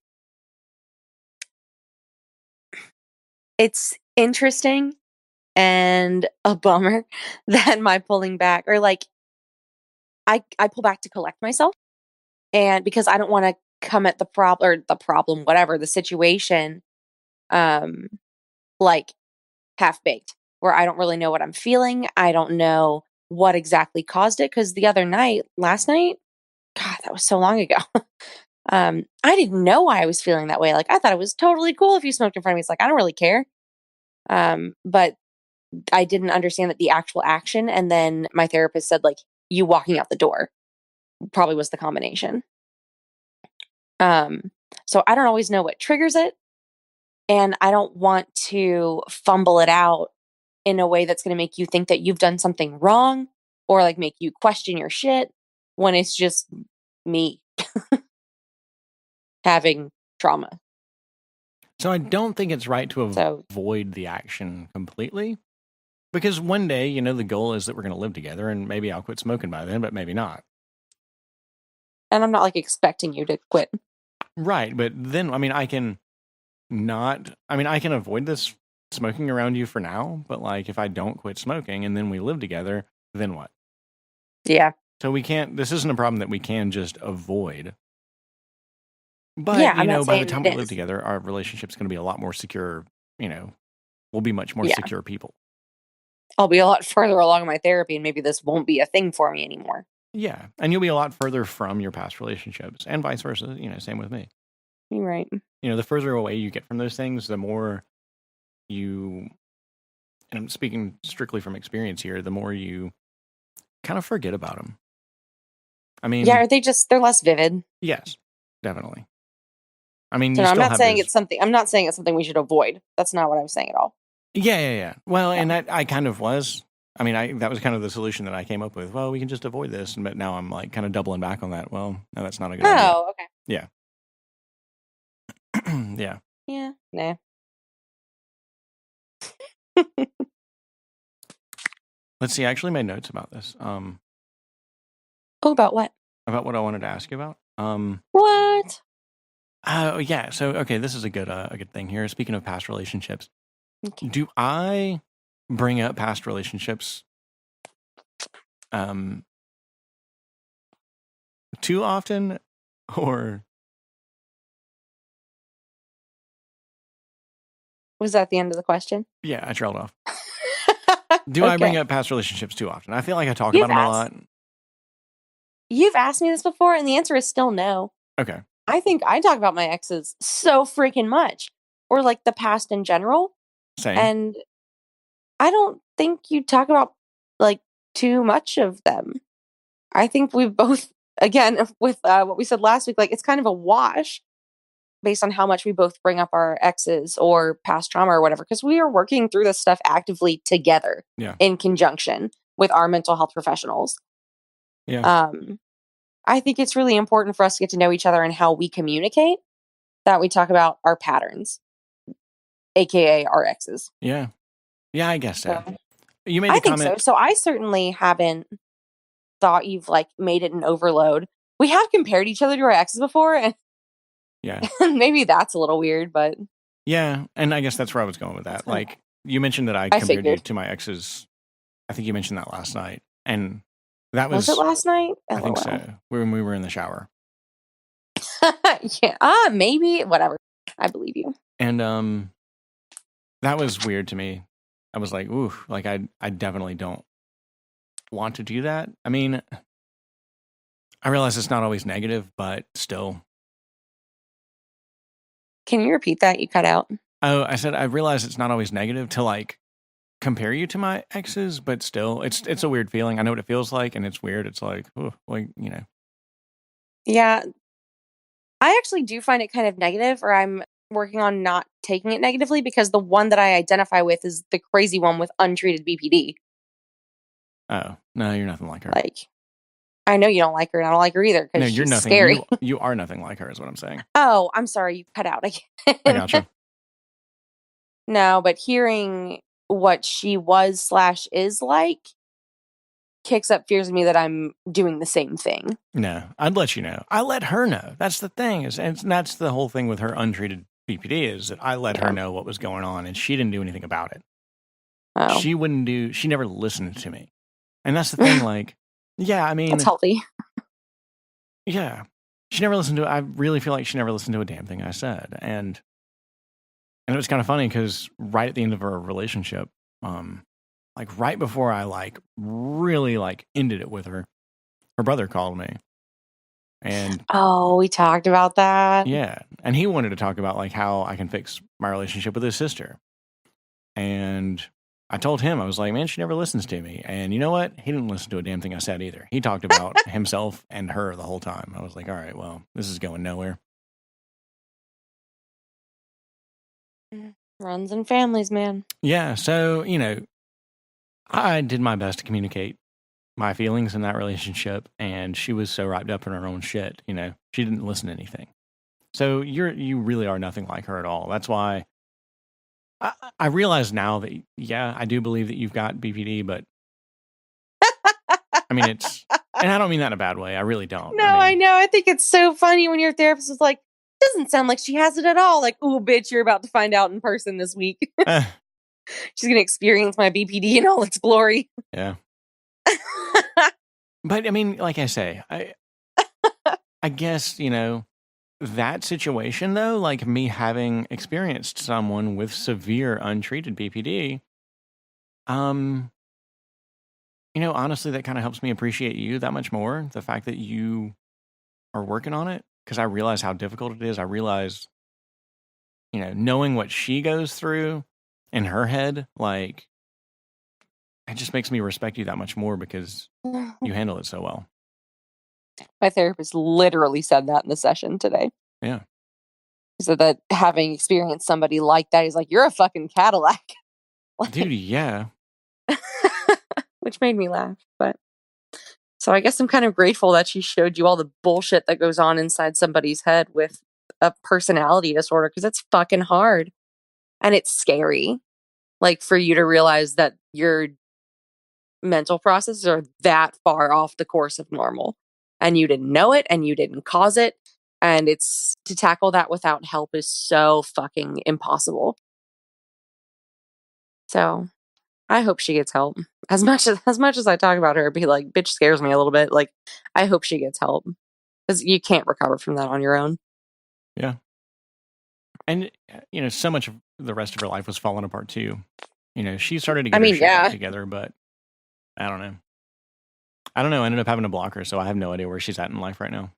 it's interesting and a bummer that my pulling back or like I pull back to collect myself and because I don't want to come at the problem, whatever the situation, um, like half baked, where I don't really know what I'm feeling. I don't know what exactly caused it. Cause last night, God, that was so long ago. I didn't know why I was feeling that way. Like I thought it was totally cool if you smoked in front of me. It's like I don't really care. But I didn't understand that the actual action. And then my therapist said like you walking out the door probably was the combination. Um, so I don't always know what triggers it, and I don't want to fumble it out in a way that's going to make you think that you've done something wrong or like make you question your shit when it's just me having trauma. So I don't think it's right to So, avoid the action completely. Because one day, the goal is that we're going to live together, and maybe I'll quit smoking by then, but maybe not. and I'm not like expecting you to quit. Right. But then, I can I can avoid this smoking around you for now, but like if I don't quit smoking and then we live together, then what? Yeah. So this isn't a problem that we can just avoid. Yeah, But, I'm not by the saying time it we live is. together, our relationship's going to be a lot more secure. We'll be much more Yeah. secure people. I'll be a lot further along in my therapy and maybe this won't be a thing for me anymore. Yeah. And you'll be a lot further from your past relationships and vice versa. Same with me. You're right. The further away you get from those things, the more you, and I'm speaking strictly from experience here, the more you kind of forget about them. Yeah, they're less vivid. Yes, definitely. So you no, I'm still not have saying those. I'm not saying it's something we should avoid. That's not what I was saying at all. Yeah. Well, Yeah. and that I kind of was. That was kind of the solution that I came up with. Well, we can just avoid this, but now I'm like kind of doubling back on that. Well, no, that's not a good idea. Oh, okay. Yeah. Yeah. Yeah. Nah. Let's see. I actually made notes about this. Oh, about what? About what I wanted to ask you about. What? Oh yeah. So okay, this is a good thing here. Speaking of past relationships, Okay. do I bring up past relationships too often, or Was that the end of the question? yeah, I trailed off. Do I bring Okay. up past relationships too often? I feel like I talk You've about them a asked lot. you've asked me this before, and the answer is still no. Okay. I think I talk about my exes so freaking much, or like the past in general, Same. and I don't think you talk about like too much of them. I think we've both, again, with what we said last week, like it's kind of a wash based on how much we both bring up our exes or past trauma or whatever, because we are working through this stuff actively together Yeah. in conjunction with our mental health professionals. Yeah. I think it's really important for us to get to know each other and how we communicate, that we talk about our patterns, aka our exes. Yeah. Yeah, I guess so. So You made I the think so. comment. So I certainly haven't thought you've like made it an overload. We have compared each other to our exes before, and Yeah. maybe that's a little weird, but Yeah, and I guess that's where I was going with that. Like you mentioned that I I compared you figured. to my exes. I think you mentioned that last night, and that Was it was last night? I think LOL. so. When we were in the shower, Yeah. Maybe. Whatever. I believe you. and that was weird to me. I was like, ooh, like I definitely don't want to do that. I realize it's not always negative, but still. Can you repeat that? You cut out. Oh, I said I realize it's not always negative to like compare you to my exes, but still, it's a weird feeling. I know what it feels like, and it's weird. It's like, ooh, like Yeah. I actually do find it kind of negative, or I'm working on not taking it negatively, because the one that I identify with is the crazy one with untreated BPD. Oh no, you're nothing like her. Like, I know you don't like her, and I don't like her either No, because you're she's nothing. scary. You are nothing like her, is what I'm saying. Oh, I'm sorry, you cut out again. I gotcha. No, but hearing what she was slash is like kicks up fears in me that I'm doing the same thing. No, I'd let you know. I let her know. That's the thing, and that's the whole thing with her untreated BPD is that I let her know what was going on, and she didn't do anything about it. Oh. She never listened to me, and that's the thing. Like, yeah, That's healthy. Yeah, she never listened to it. I really feel like she never listened to a damn thing I said, and it was kind of funny because right at the end of our relationship, like right before I like really like ended it with her, her brother called me. And oh, we talked about that. Yeah, and he wanted to talk about like how I can fix my relationship with his sister. And I told him, I was like, man, she never listens to me. And you know what? He didn't listen to a damn thing I said either. He talked about himself and her the whole time. I was like, all right, well, this is going nowhere. Runs in families, man. Yeah, so, I did my best to communicate my feelings in that relationship, and she was so wrapped up in her own shit, she didn't listen to anything. So you really are nothing like her at all. That's why I realize now that, yeah, I do believe that you've got BPD, but I mean, and I don't mean that in a bad way. I really don't. No, I I mean, know. I think it's so funny when your therapist is like, doesn't sound like she has it at all. Like, oh, bitch, you're about to find out in person this week. eh, She's going to experience my BPD in all its glory. yeah. But I mean, like I say, I guess, that situation though, like me having experienced someone with severe untreated BPD, um, honestly, that kind of helps me appreciate you that much more. The fact that you are working on it, because I realize how difficult it is. I realize, knowing what she goes through in her head, like, it just makes me respect you that much more because you handle it so well. My therapist literally said that in the session today. Yeah. He said that having experienced somebody like that, he's like, you're a fucking Cadillac. Dude, yeah. Which made me laugh. But so I guess I'm kind of grateful that she showed you all the bullshit that goes on inside somebody's head with a personality disorder, because it's fucking hard and it's scary. Like, for you to realize that your mental processes are that far off the course of normal and you didn't know it and you didn't cause it. And it's to tackle that without help is so fucking impossible. So I hope she gets help. As much as I talk about her, be like, bitch scares me a little bit. Like, I hope she gets help because you can't recover from that on your own. Yeah. And, so much of the rest of her life was falling apart too. She started to get her shit back together, but I don't know. I ended up having to block her, so I have no idea where she's at in life right now.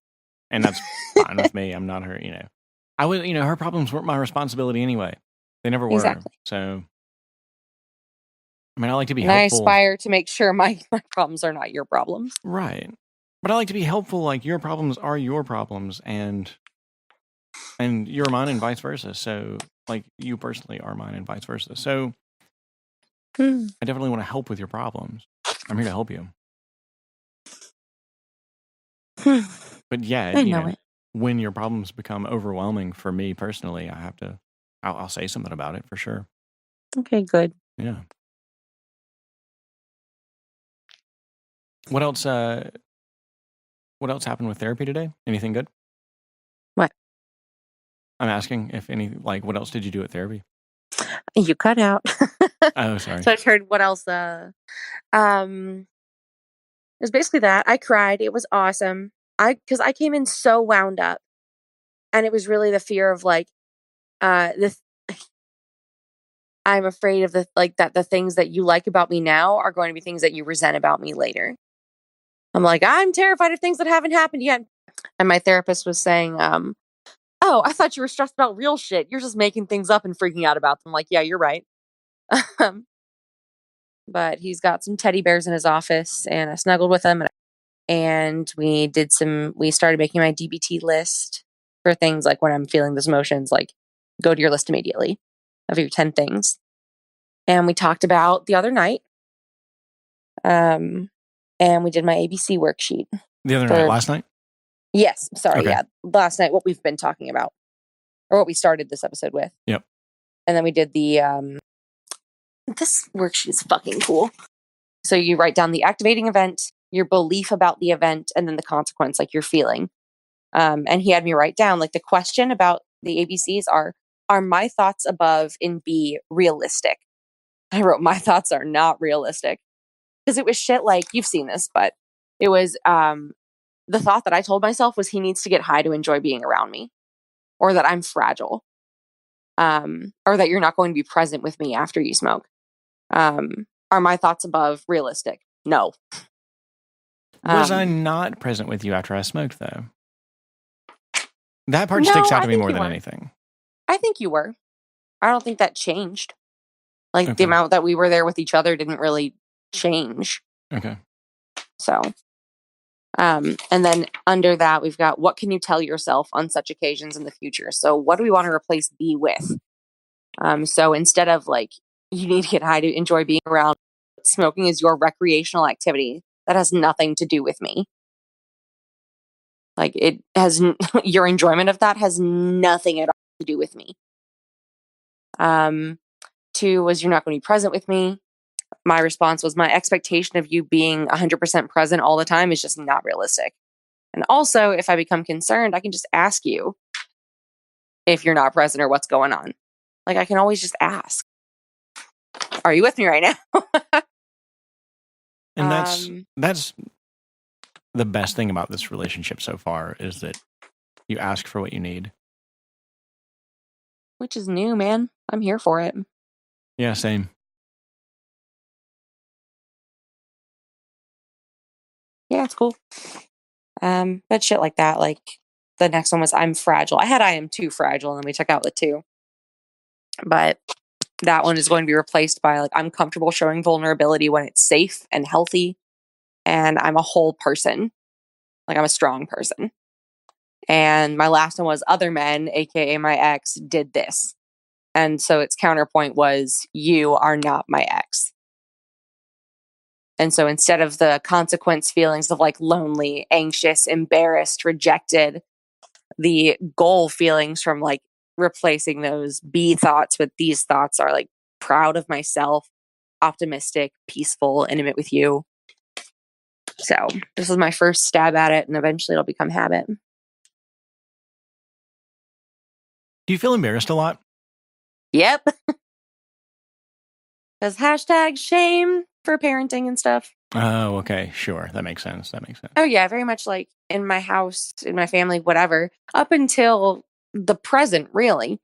And that's fine with me. I'm not her, I was, her problems weren't my responsibility anyway. They never were. Exactly. So, I mean, I like to be And I helpful. aspire to make sure my problems are not your problems. Right. But I like to be helpful. Like, your problems are your problems and you're mine and vice versa. So, like, you personally are mine and vice versa. So, I definitely want to help with your problems. I'm here to help you. But yeah, I know it. when your problems become overwhelming for me personally, I'll say something about it for sure. Okay, good. Yeah. What else happened with therapy today? Anything good? What? I'm asking if what else did you do at therapy? You cut out. Oh, sorry. So I heard what else. It was basically that. I cried. It was awesome. Because I came in so wound up, and it was really the fear of like, the. I'm afraid of the things that you like about me now are going to be things that you resent about me later. I'm like, I'm terrified of things that haven't happened yet. And my therapist was saying, oh, I thought you were stressed about real shit. You're just making things up and freaking out about them. I'm like, yeah, you're right. But he's got some teddy bears in his office, and I snuggled with him, and we started making my DBT list for things like when I'm feeling those emotions, like go to your list immediately of your 10 things. And we talked about the other night. And we did my ABC worksheet. The other night, last night? Yes. Sorry. Okay. Yeah. Last night, what we've been talking about, or what we started this episode with. Yep. And then we did this worksheet is fucking cool. So you write down the activating event, your belief about the event, and then the consequence, like your feeling. And he had me write down, like, the question about the ABCs are my thoughts above in B realistic? I wrote, my thoughts are not realistic. Because it was shit like, you've seen this, but it was the thought that I told myself was he needs to get high to enjoy being around me, or that I'm fragile, or that you're not going to be present with me after you smoke. Are my thoughts above realistic? No. Was I not present with you after I smoked, though? That part sticks out to me more than anything. I think you were. I don't think that changed. Like, the amount that we were there with each other didn't really change. Okay. So, and then under that, we've got, what can you tell yourself on such occasions in the future? So what do we want to replace be with? So instead of like, you need to get high to enjoy being around, smoking is your recreational activity that has nothing to do with me. Like it has your enjoyment of that has nothing at all to do with me. 2 was you're not going to be present with me. My response was my expectation of you being 100% present all the time is just not realistic. And also, if I become concerned, I can just ask you if you're not present or what's going on. Like I can always just ask. Are you with me right now? And that's the best thing about this relationship so far is that you ask for what you need. Which is new, man. I'm here for it. Yeah, same. Yeah, it's cool. But shit like that, like the next one was I'm fragile. I had I am too fragile, and then we took out the 2. But that one is going to be replaced by like I'm comfortable showing vulnerability when it's safe and healthy, and I'm a whole person. Like I'm a strong person. And my last one was other men, aka my ex, did this. And so its counterpoint was you are not my ex. And so instead of the consequence feelings of like lonely, anxious, embarrassed, rejected, the goal feelings from like replacing those B thoughts with these thoughts are like proud of myself, optimistic, peaceful, intimate with you. So this was my first stab at it, and eventually it'll become habit. Do you feel embarrassed a lot? Yep. Because hashtag shame for parenting and stuff. Oh, okay. Sure. That makes sense. Oh, yeah. Very much like in my house, in my family, whatever, up until the present, really,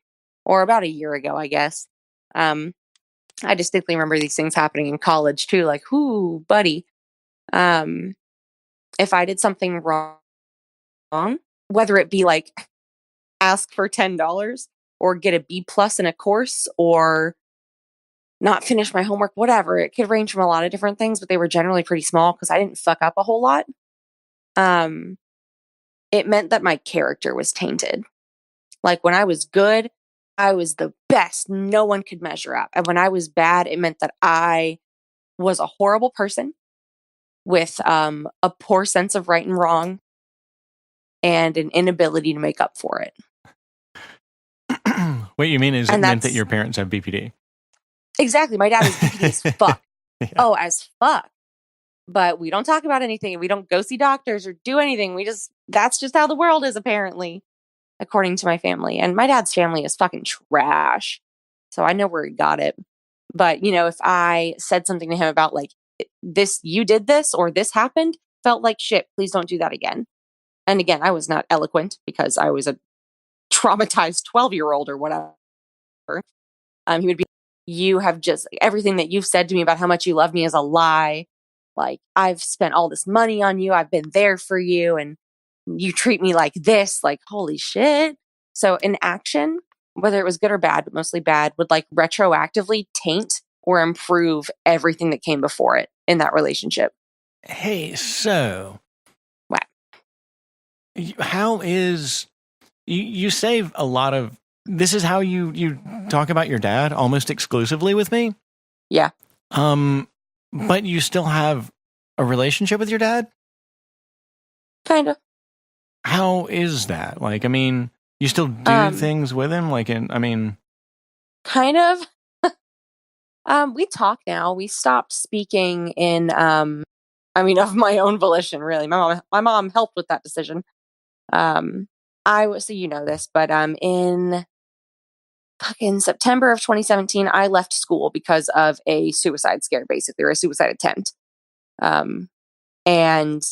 or about a year ago, I guess. I distinctly remember these things happening in college too. Like, whoo, buddy. If I did something wrong, whether it be like ask for $10 or get a B plus in a course or not finish my homework, whatever. It could range from a lot of different things, but they were generally pretty small because I didn't fuck up a whole lot. It meant that my character was tainted. Like when I was good, I was the best. No one could measure up. And when I was bad, it meant that I was a horrible person with a poor sense of right and wrong and an inability to make up for it. What you mean is And it meant that your parents have BPD? Exactly. My dad was BPD as fuck. Yeah. Oh, as fuck. But we don't talk about anything. We don't go see doctors or do anything. That's just how the world is, apparently, according to my family. And my dad's family is fucking trash. So I know where he got it. But, if I said something to him about like this, you did this or this happened, felt like shit, please don't do that again. And again, I was not eloquent because I was a traumatized 12-year-old or whatever. He would be, you have just everything that you've said to me about how much you love me is a lie. Like, I've spent all this money on you. I've been there for you. And you treat me like this. Like, holy shit. So in action, whether it was good or bad, but mostly bad, would like retroactively taint or improve everything that came before it in that relationship. Hey, so What? How is you save a lot of this is how you talk about your dad almost exclusively with me? Yeah. But you still have a relationship with your dad? Kind of. How is that? Like, I mean, you still do things with him? Like, kind of. We talk now. We stopped speaking of my own volition, really. My mom helped with that decision. So you know this, but in fucking September of 2017, I left school because of a suicide scare, basically, or a suicide attempt. And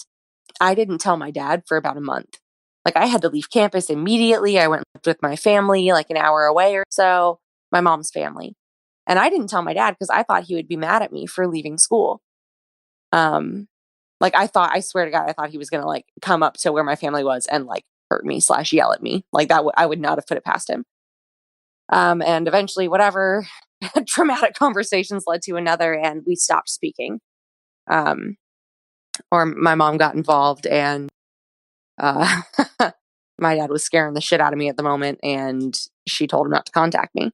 I didn't tell my dad for about a month. Like I had to leave campus immediately. I went and lived with my family, like an hour away or so, my mom's family. And I didn't tell my dad because I thought he would be mad at me for leaving school. Like I swear to God, I thought he was going to like come up to where my family was and like hurt me / yell at me. Like that, I would not have put it past him. And eventually, whatever traumatic conversations led to another, and we stopped speaking. Or my mom got involved, and my dad was scaring the shit out of me at the moment, and she told him not to contact me.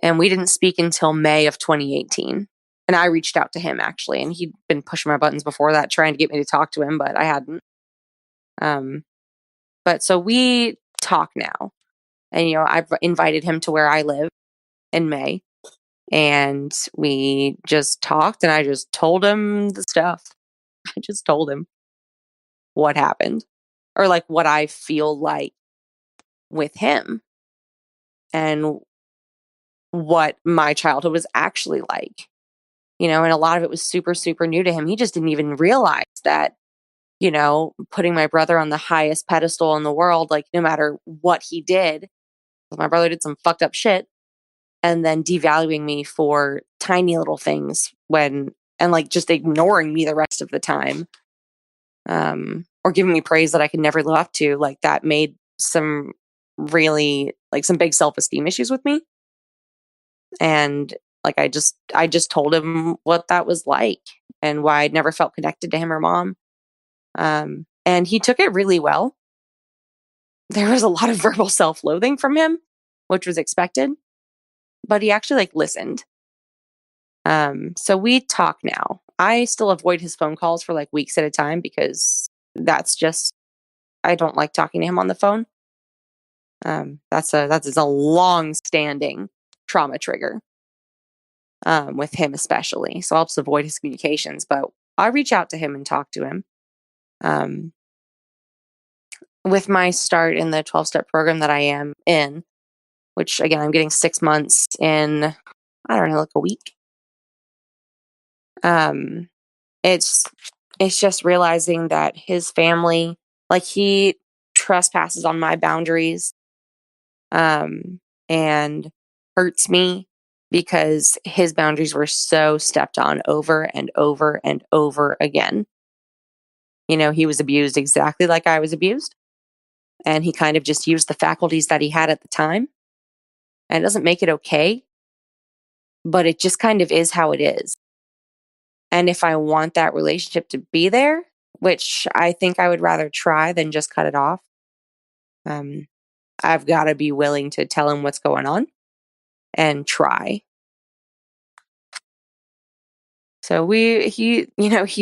And we didn't speak until May of 2018. And I reached out to him actually, and he'd been pushing my buttons before that, trying to get me to talk to him, but I hadn't. But so we talk now. And, I've invited him to where I live in May. And we just talked and I just told him the stuff. I just told him what happened or like what I feel like with him and what my childhood was actually like. And a lot of it was super, super new to him. He just didn't even realize that, putting my brother on the highest pedestal in the world, like no matter what he did, my brother did some fucked up shit and then devaluing me for tiny little things and like just ignoring me the rest of the time. Or giving me praise that I could never live up to, like that made some really like some big self-esteem issues with me. And like I just told him what that was like and why I'd never felt connected to him or mom. And he took it really well. There was a lot of verbal self-loathing from him, which was expected, but he actually like listened. So we talk now. I still avoid his phone calls for like weeks at a time because that's just I don't like talking to him on the phone. That's a long standing trauma trigger with him especially. So I'll just avoid his communications, but I reach out to him and talk to him. With my start in the 12-step program that I am in, which again I'm getting 6 months in, I don't know, like a week. It's just realizing that his family, like he trespasses on my boundaries, and hurts me because his boundaries were so stepped on over and over and over again. He was abused exactly like I was abused, and he kind of just used the faculties that he had at the time. And it doesn't make it okay, but it just kind of is how it is. And if I want that relationship to be there, which I think I would rather try than just cut it off, I've got to be willing to tell him what's going on and try. So he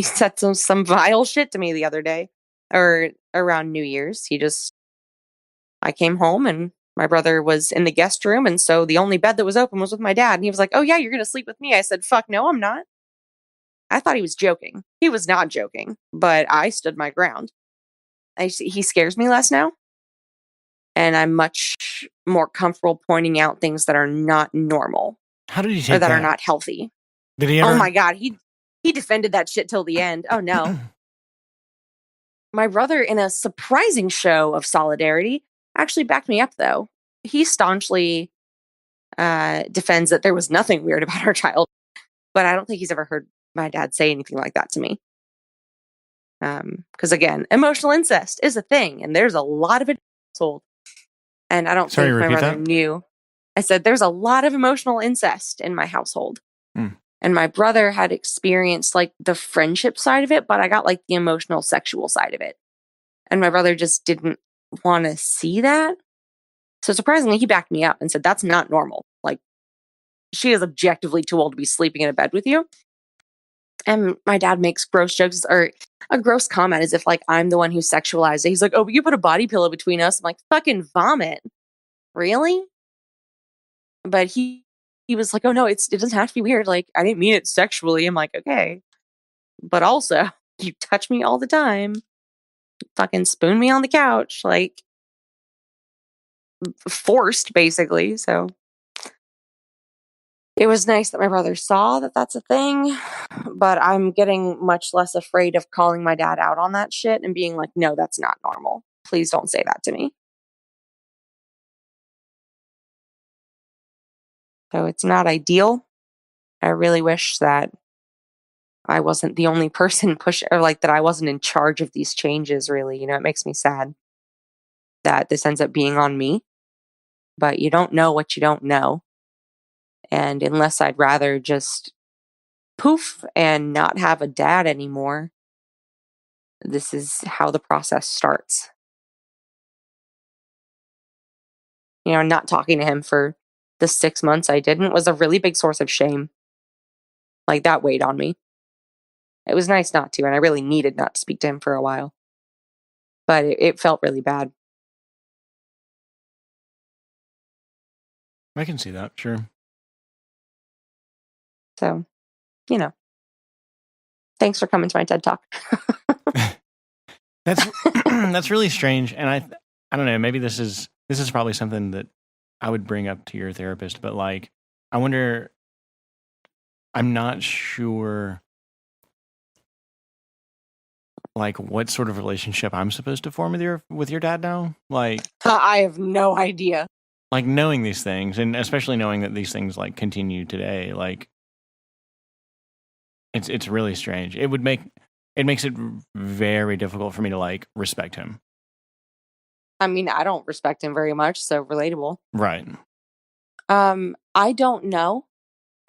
said some vile shit to me the other day or around New Year's. I came home and my brother was in the guest room. And so the only bed that was open was with my dad. And he was like, "Oh yeah, you're going to sleep with me." I said, "Fuck no, I'm not." I thought he was joking. He was not joking, but I stood my ground. He scares me less now. And I'm much more comfortable pointing out things that are not normal How did he or take that are that? not healthy. Did he Oh ever? my God. He defended that shit till the end. Oh no. My brother, in a surprising show of solidarity, actually backed me up, though. He staunchly defends that there was nothing weird about our child, but I don't think he's ever heard my dad say anything like that to me. Because again, emotional incest is a thing, and there's a lot of it in the household. And I don't Sorry, think my repeat brother that. knew. I said there's a lot of emotional incest in my household. Mm. And my brother had experienced like the friendship side of it, but I got like the emotional sexual side of it. And my brother just didn't want to see that. So surprisingly, he backed me up and said, "That's not normal. Like, she is objectively too old to be sleeping in a bed with you." And my dad makes gross jokes or a gross comment as if like I'm the one who sexualized it. He's like, "Oh, but you put a body pillow between us." I'm like, "Fucking vomit. Really?" But he was like, "Oh no, it doesn't have to be weird. Like, I didn't mean it sexually." I'm like, "Okay." But also, you touch me all the time. Fucking spoon me on the couch. Like, forced basically. So it was nice that my brother saw that that's a thing, but I'm getting much less afraid of calling my dad out on that shit and being like, "No, that's not normal. Please don't say that to me." So it's not ideal. I really wish that I wasn't the only person push or like that I wasn't in charge of these changes really. It makes me sad that this ends up being on me, but you don't know what you don't know. And unless I'd rather just poof and not have a dad anymore, this is how the process starts. Not talking to him for the 6 months I didn't was a really big source of shame. Like that weighed on me. It was nice not to, and I really needed not to speak to him for a while. But it felt really bad. I can see that. Sure. So, you know, thanks for coming to my TED Talk. That's that's really strange, and I don't know. Maybe this is probably something that I would bring up to your therapist, but like, I wonder. I'm not sure, like, what sort of relationship I'm supposed to form with your dad now. I have no idea. Like knowing these things, and especially knowing that these things like continue today. Like, it's really strange. It makes it very difficult for me to like respect him. I mean, I don't respect him very much, so relatable. Right. I don't know.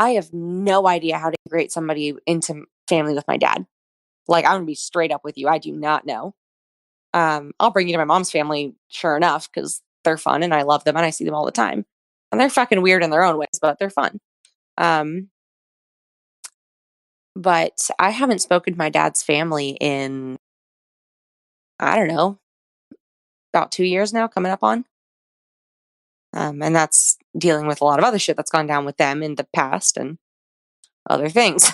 I have no idea how to integrate somebody into family with my dad. Like, I'm gonna be straight up with you. I do not know. I'll bring you to my mom's family, sure enough, because they're fun and I love them and I see them all the time. And they're fucking weird in their own ways, but they're fun. But I haven't spoken to my dad's family in, I don't know, about 2 years now, coming up on. And that's dealing with a lot of other shit that's gone down with them in the past and other things.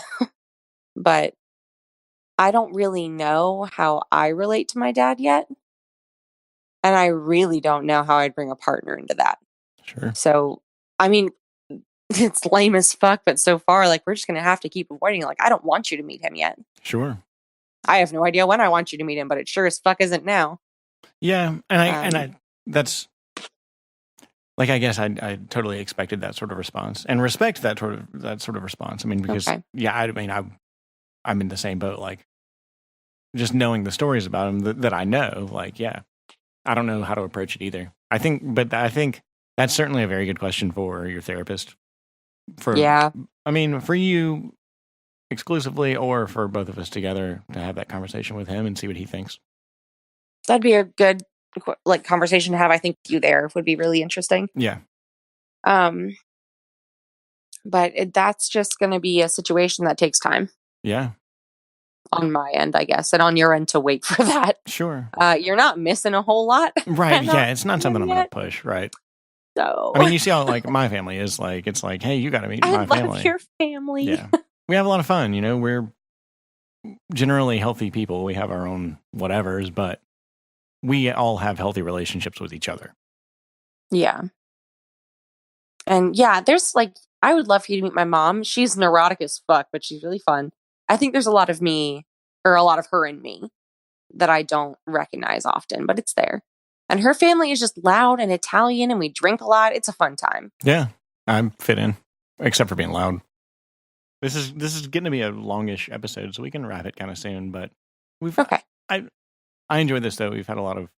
But I don't really know how I relate to my dad yet. And I really don't know how I'd bring a partner into that. Sure. So, I mean, it's lame as fuck, but so far, like, we're just going to have to keep avoiding it. Like, I don't want you to meet him yet. Sure. I have no idea when I want you to meet him, but it sure as fuck isn't now. Yeah, and I that's like, I guess I totally expected that sort of response and respect that sort of response. I mean, because yeah, I mean, I'm in the same boat. Like, just knowing the stories about him that I know, like, yeah, I don't know how to approach it either. I think that's certainly a very good question for your therapist. I mean, for you exclusively, or for both of us together to have that conversation with him and see what he thinks. That'd be a good like conversation to have. I think you there would be really interesting. Yeah. But that's just going to be a situation that takes time. Yeah. On my end, I guess, and on your end to wait for that. Sure. You're not missing a whole lot. Right. Yeah. It's not something I'm going to push. Right. So, I mean, you see how like my family is like, it's like, hey, you got to meet my family. I love your family. Yeah. We have a lot of fun. You know, we're generally healthy people. We have our own whatevers, but we all have healthy relationships with each other. Yeah. And yeah, there's like, I would love for you to meet my mom. She's neurotic as fuck, but she's really fun. I think there's a lot of me, or a lot of her in me, that I don't recognize often, but it's there. And her family is just loud and Italian, and we drink a lot. It's a fun time. Yeah, I'm fit in, except for being loud. This is getting to be a longish episode, so we can wrap it kind of soon. But okay. I enjoyed this though. We've had a lot of.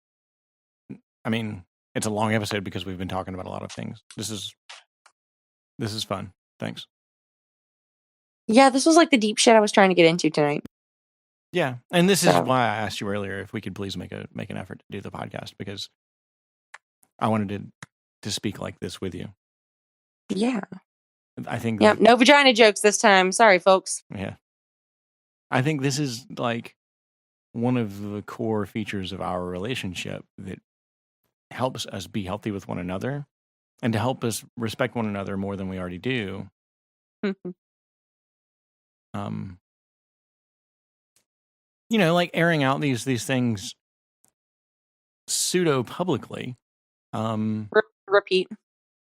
I mean, it's a long episode because we've been talking about a lot of things. This is fun. Thanks. Yeah, this was like the deep shit I was trying to get into tonight. Yeah, and this is why I asked you earlier if we could please make an effort to do the podcast, because I wanted to speak like this with you. Yeah. I think. Yeah, no vagina jokes this time. Sorry, folks. Yeah. I think this is like one of the core features of our relationship that helps us be healthy with one another and to help us respect one another more than we already do. You know, like airing out these things pseudo publicly. Repeat.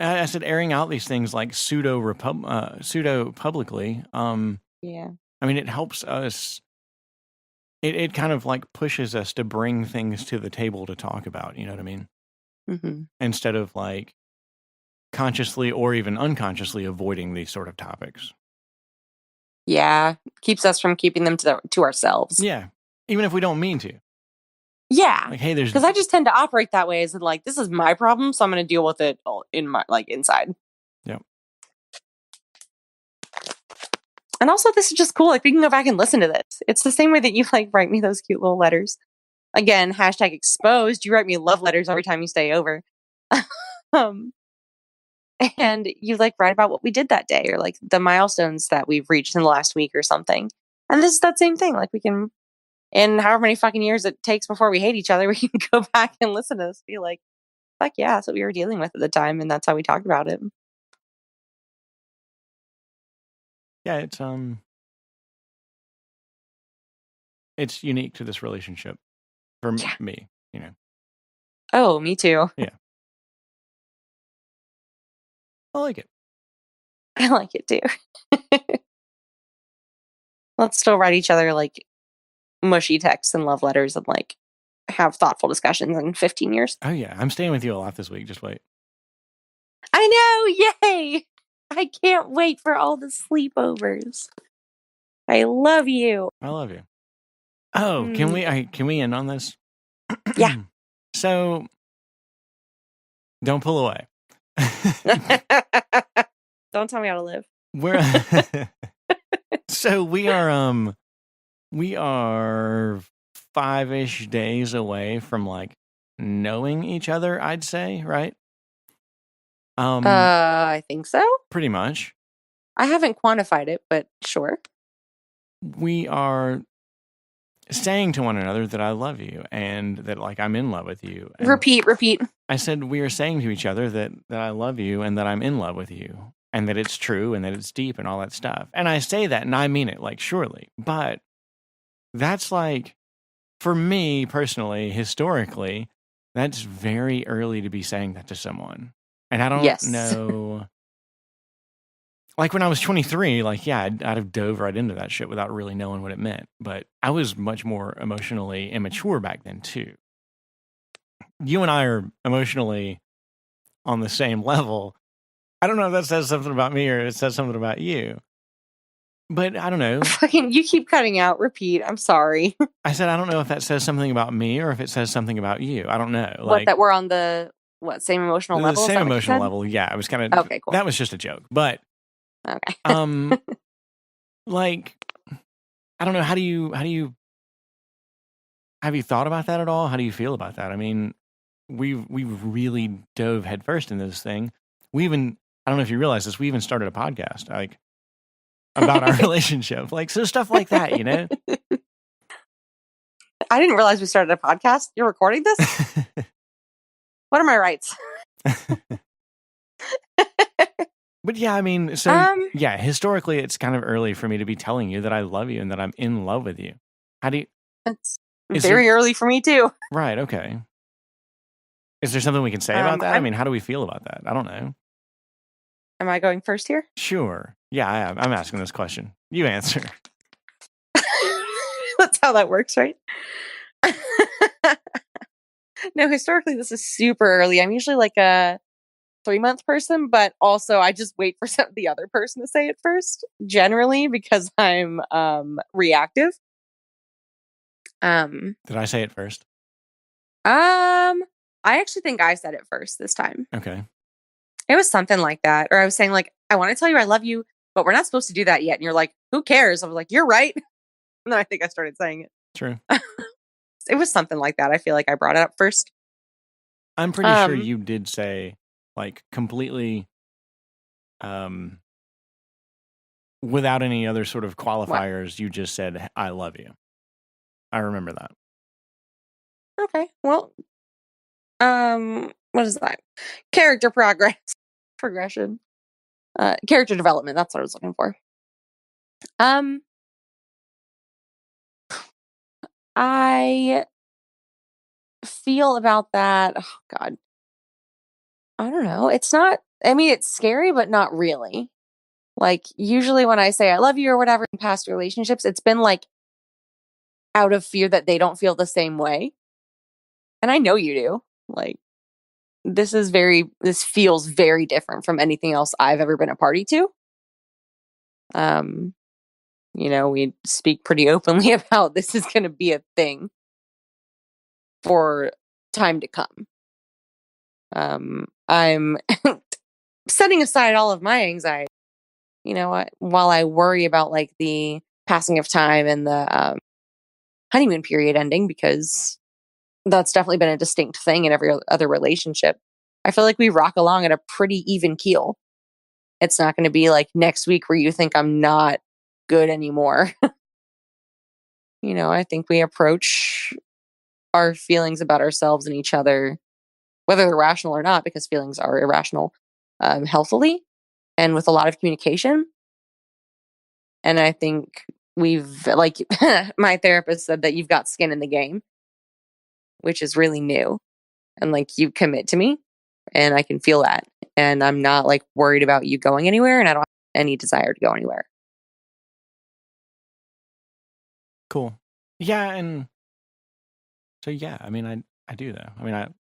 I said airing out these things like pseudo publicly. Yeah. I mean, it helps us. It kind of like pushes us to bring things to the table to talk about. You know what I mean? Mm-hmm. Instead of like consciously or even unconsciously avoiding these sort of topics. Yeah, keeps us from keeping them to ourselves. Yeah, even if we don't mean to. Yeah, like, hey, there's because I just tend to operate that way. Is like, this is my problem, so I'm going to deal with it in my inside. Yep. And also, this is just cool. Like, we can go back and listen to this. It's the same way that you like write me those cute little letters. Again, #exposed. You write me love letters every time you stay over. And you like write about what we did that day or like the milestones that we've reached in the last week or something. And this is that same thing. Like, we can, in however many fucking years it takes before we hate each other, we can go back and listen to this, be like, fuck yeah, that's what we were dealing with at the time, and that's how we talked about it. Yeah, it's unique to this relationship for Yeah. me, you know. Oh, me too. Yeah. I like it. I like it too. Let's still write each other like mushy texts and love letters and like have thoughtful discussions in 15 years. Oh yeah, I'm staying with you a lot this week. Just wait. I know, yay! I can't wait for all the sleepovers. I love you. I love you. Oh, can Mm, we end on this? yeah. So don't pull away. Don't tell me how to live. We're so we are 5-ish days away from like knowing each other, I'd say, right? I think so. Pretty much. I haven't quantified it, but sure. We are saying to one another that I love you and that like I'm in love with you. And Repeat. I said we are saying to each other that I love you and that I'm in love with you and that it's true and that it's deep and all that stuff. And I say that and I mean it, like, surely. But that's like, for me personally, historically, that's very early to be saying that to someone. And I don't Yes. know. Like when I was 23, like, yeah, I'd have dove right into that shit without really knowing what it meant. But I was much more emotionally immature back then, too. You and I are emotionally on the same level. I don't know if that says something about me or it says something about you. But I don't know. Fucking, you keep cutting out. Repeat. I'm sorry. I said, I don't know if that says something about me or if it says something about you. I don't know. What, Like that we're on the same emotional the level? Is same that what you emotional said? level. Yeah, I was kind of, Okay, cool. that was just a joke. But, Okay. like, I don't know. Have you thought about that at all? How do you feel about that? I mean, we've really dove headfirst in this thing. I don't know if you realize this, we even started a podcast, like, about our relationship. Like, so stuff like that, you know? I didn't realize we started a podcast. You're recording this? What are my rights? But yeah, I mean, so yeah, historically, it's kind of early for me to be telling you that I love you and that I'm in love with you. How do you, It's is there, very early for me too. right, okay. Is there something we can say about that? I mean, how do we feel about that? I don't know. Am I going first here? Sure. Yeah, I am. I'm asking this question. You answer. That's how that works, right? No, historically, this is super early. I'm usually like a 3-month person, but also I just wait for the other person to say it first, generally because I'm reactive. Did I say it first? I actually think I said it first this time. Okay. It was something like that. Or I was saying, like, I want to tell you I love you, but we're not supposed to do that yet. And you're like, who cares? I was like, you're right. And then I think I started saying it. True. It was something like that. I feel like I brought it up first. I'm pretty sure you did say, like, completely without any other sort of qualifiers, you just said, I love you. I remember that. Okay. Well, what is that? Character progression. Character development. That's what I was looking for. I feel about that. Oh God. I don't know. It's not, I mean, it's scary, but not really. Like, usually when I say I love you or whatever in past relationships, it's been like out of fear that they don't feel the same way. And I know you do. Like, this feels very different from anything else I've ever been a party to. Um, we speak pretty openly about this is going to be a thing for time to come. I'm setting aside all of my anxiety. You know what? While I worry about like the passing of time and the honeymoon period ending, because that's definitely been a distinct thing in every other relationship. I feel like we rock along at a pretty even keel. It's not going to be like next week where you think I'm not good anymore. I think we approach our feelings about ourselves and each other, whether they're rational or not, because feelings are irrational, healthily and with a lot of communication. And I think we've, like, my therapist said that you've got skin in the game, which is really new. And like, you commit to me and I can feel that. And I'm not like worried about you going anywhere and I don't have any desire to go anywhere. Cool. Yeah, and so yeah, I mean, I do though. I mean,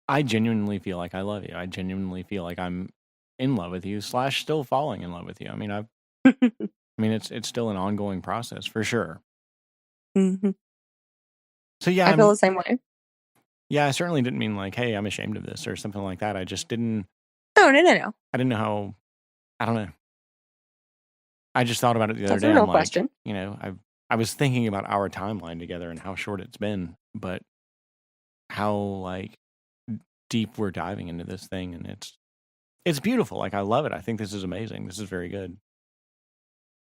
I genuinely feel like I love you. I genuinely feel like I'm in love with you slash still falling in love with you. I mean, I mean, it's still an ongoing process for sure. Hmm. So yeah, I feel the same way. yeah, I certainly didn't mean like, hey, I'm ashamed of this or something like that. I just didn't. No, no, no, no. I didn't know how. I don't know. I just thought about it the other That's a day. I'm real like, question. I was thinking about our timeline together and how short it's been, but how like deep we're diving into this thing, and it's beautiful. Like I love it. I think this is amazing. This is very good.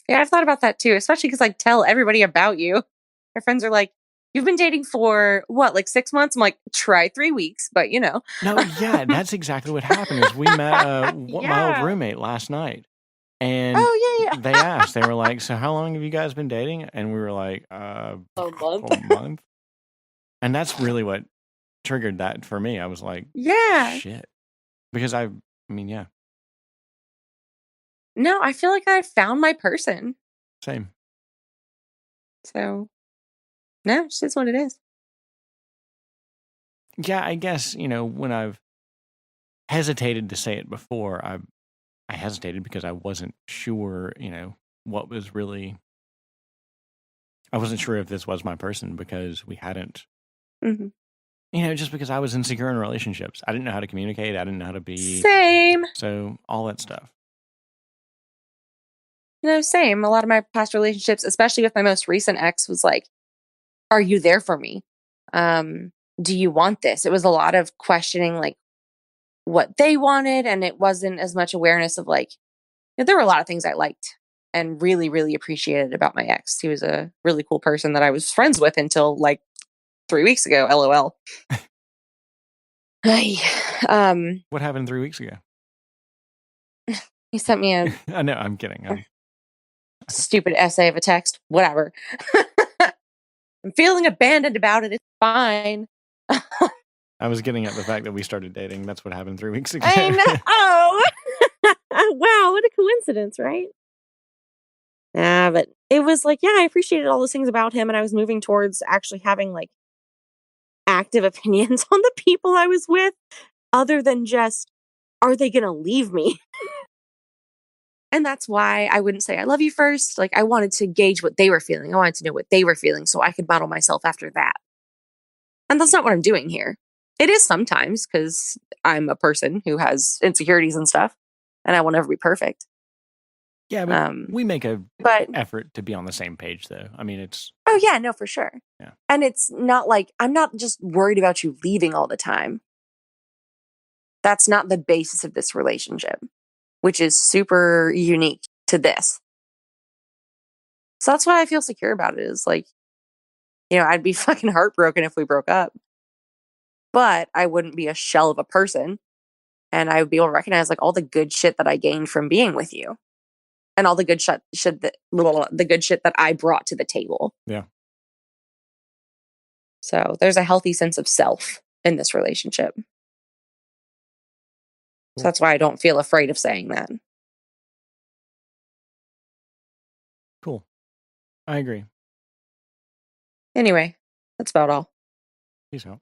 Yeah, I've thought about that too, especially because I tell everybody about you. My friends are like, you've been dating for what, like 6 months? I'm like, try 3 weeks, but you know. No, yeah, that's exactly what happened. Is we met my old Yeah. roommate last night, and Oh, yeah, they asked. They were like, "So how long have you guys been dating?" And we were like, yeah. A month. a month." And that's really what triggered that for me. I was like, Yeah. "Shit," because I mean, yeah, No, I feel like I found my person. same. So, no, it's just what it is. Yeah, I guess when I've hesitated to say it before, I hesitated because I wasn't sure, what was really. I wasn't sure if this was my person because we hadn't. Hmm. Just because I was insecure in relationships. I didn't know how to communicate. I didn't know how to be. Same. So all that stuff. No, same. A lot of my past relationships, especially with my most recent ex, was like, are you there for me? Um, do you want this? It was a lot of questioning like what they wanted, and it wasn't as much awareness of like, there were a lot of things I liked and really, really appreciated about my ex. He was a really cool person that I was friends with until like 3 weeks ago. LOL. Ay, What happened 3 weeks ago? he sent me a I know. I'm kidding. stupid essay of a text. Whatever. I'm feeling abandoned about it. It's fine. I was getting at the fact that we started dating. That's what happened 3 weeks ago. I know. Oh, wow. What a coincidence, right? Yeah, but it was like, yeah, I appreciated all those things about him. And I was moving towards actually having like active opinions on the people I was with, other than just, are they going to leave me? And that's why I wouldn't say I love you first. Like, I wanted to gauge what they were feeling. I wanted to know what they were feeling so I could model myself after that. And that's not what I'm doing here. It is sometimes because I'm a person who has insecurities and stuff, and I will never be perfect. Yeah, but we make a But effort to be on the same page, though. I mean, it's oh yeah, no, for sure. yeah, And it's not like I'm not just worried about you leaving all the time. That's not the basis of this relationship, which is super unique to this. So that's why I feel secure about it. Is like, I'd be fucking heartbroken if we broke up, but I wouldn't be a shell of a person. And I would be able to recognize like all the good shit that I gained from being with you and all the good shit that the good shit that I brought to the table. yeah. So there's a healthy sense of self in this relationship. So Cool. that's why I don't feel afraid of saying that. Cool. I agree. Anyway, that's about all. Peace out.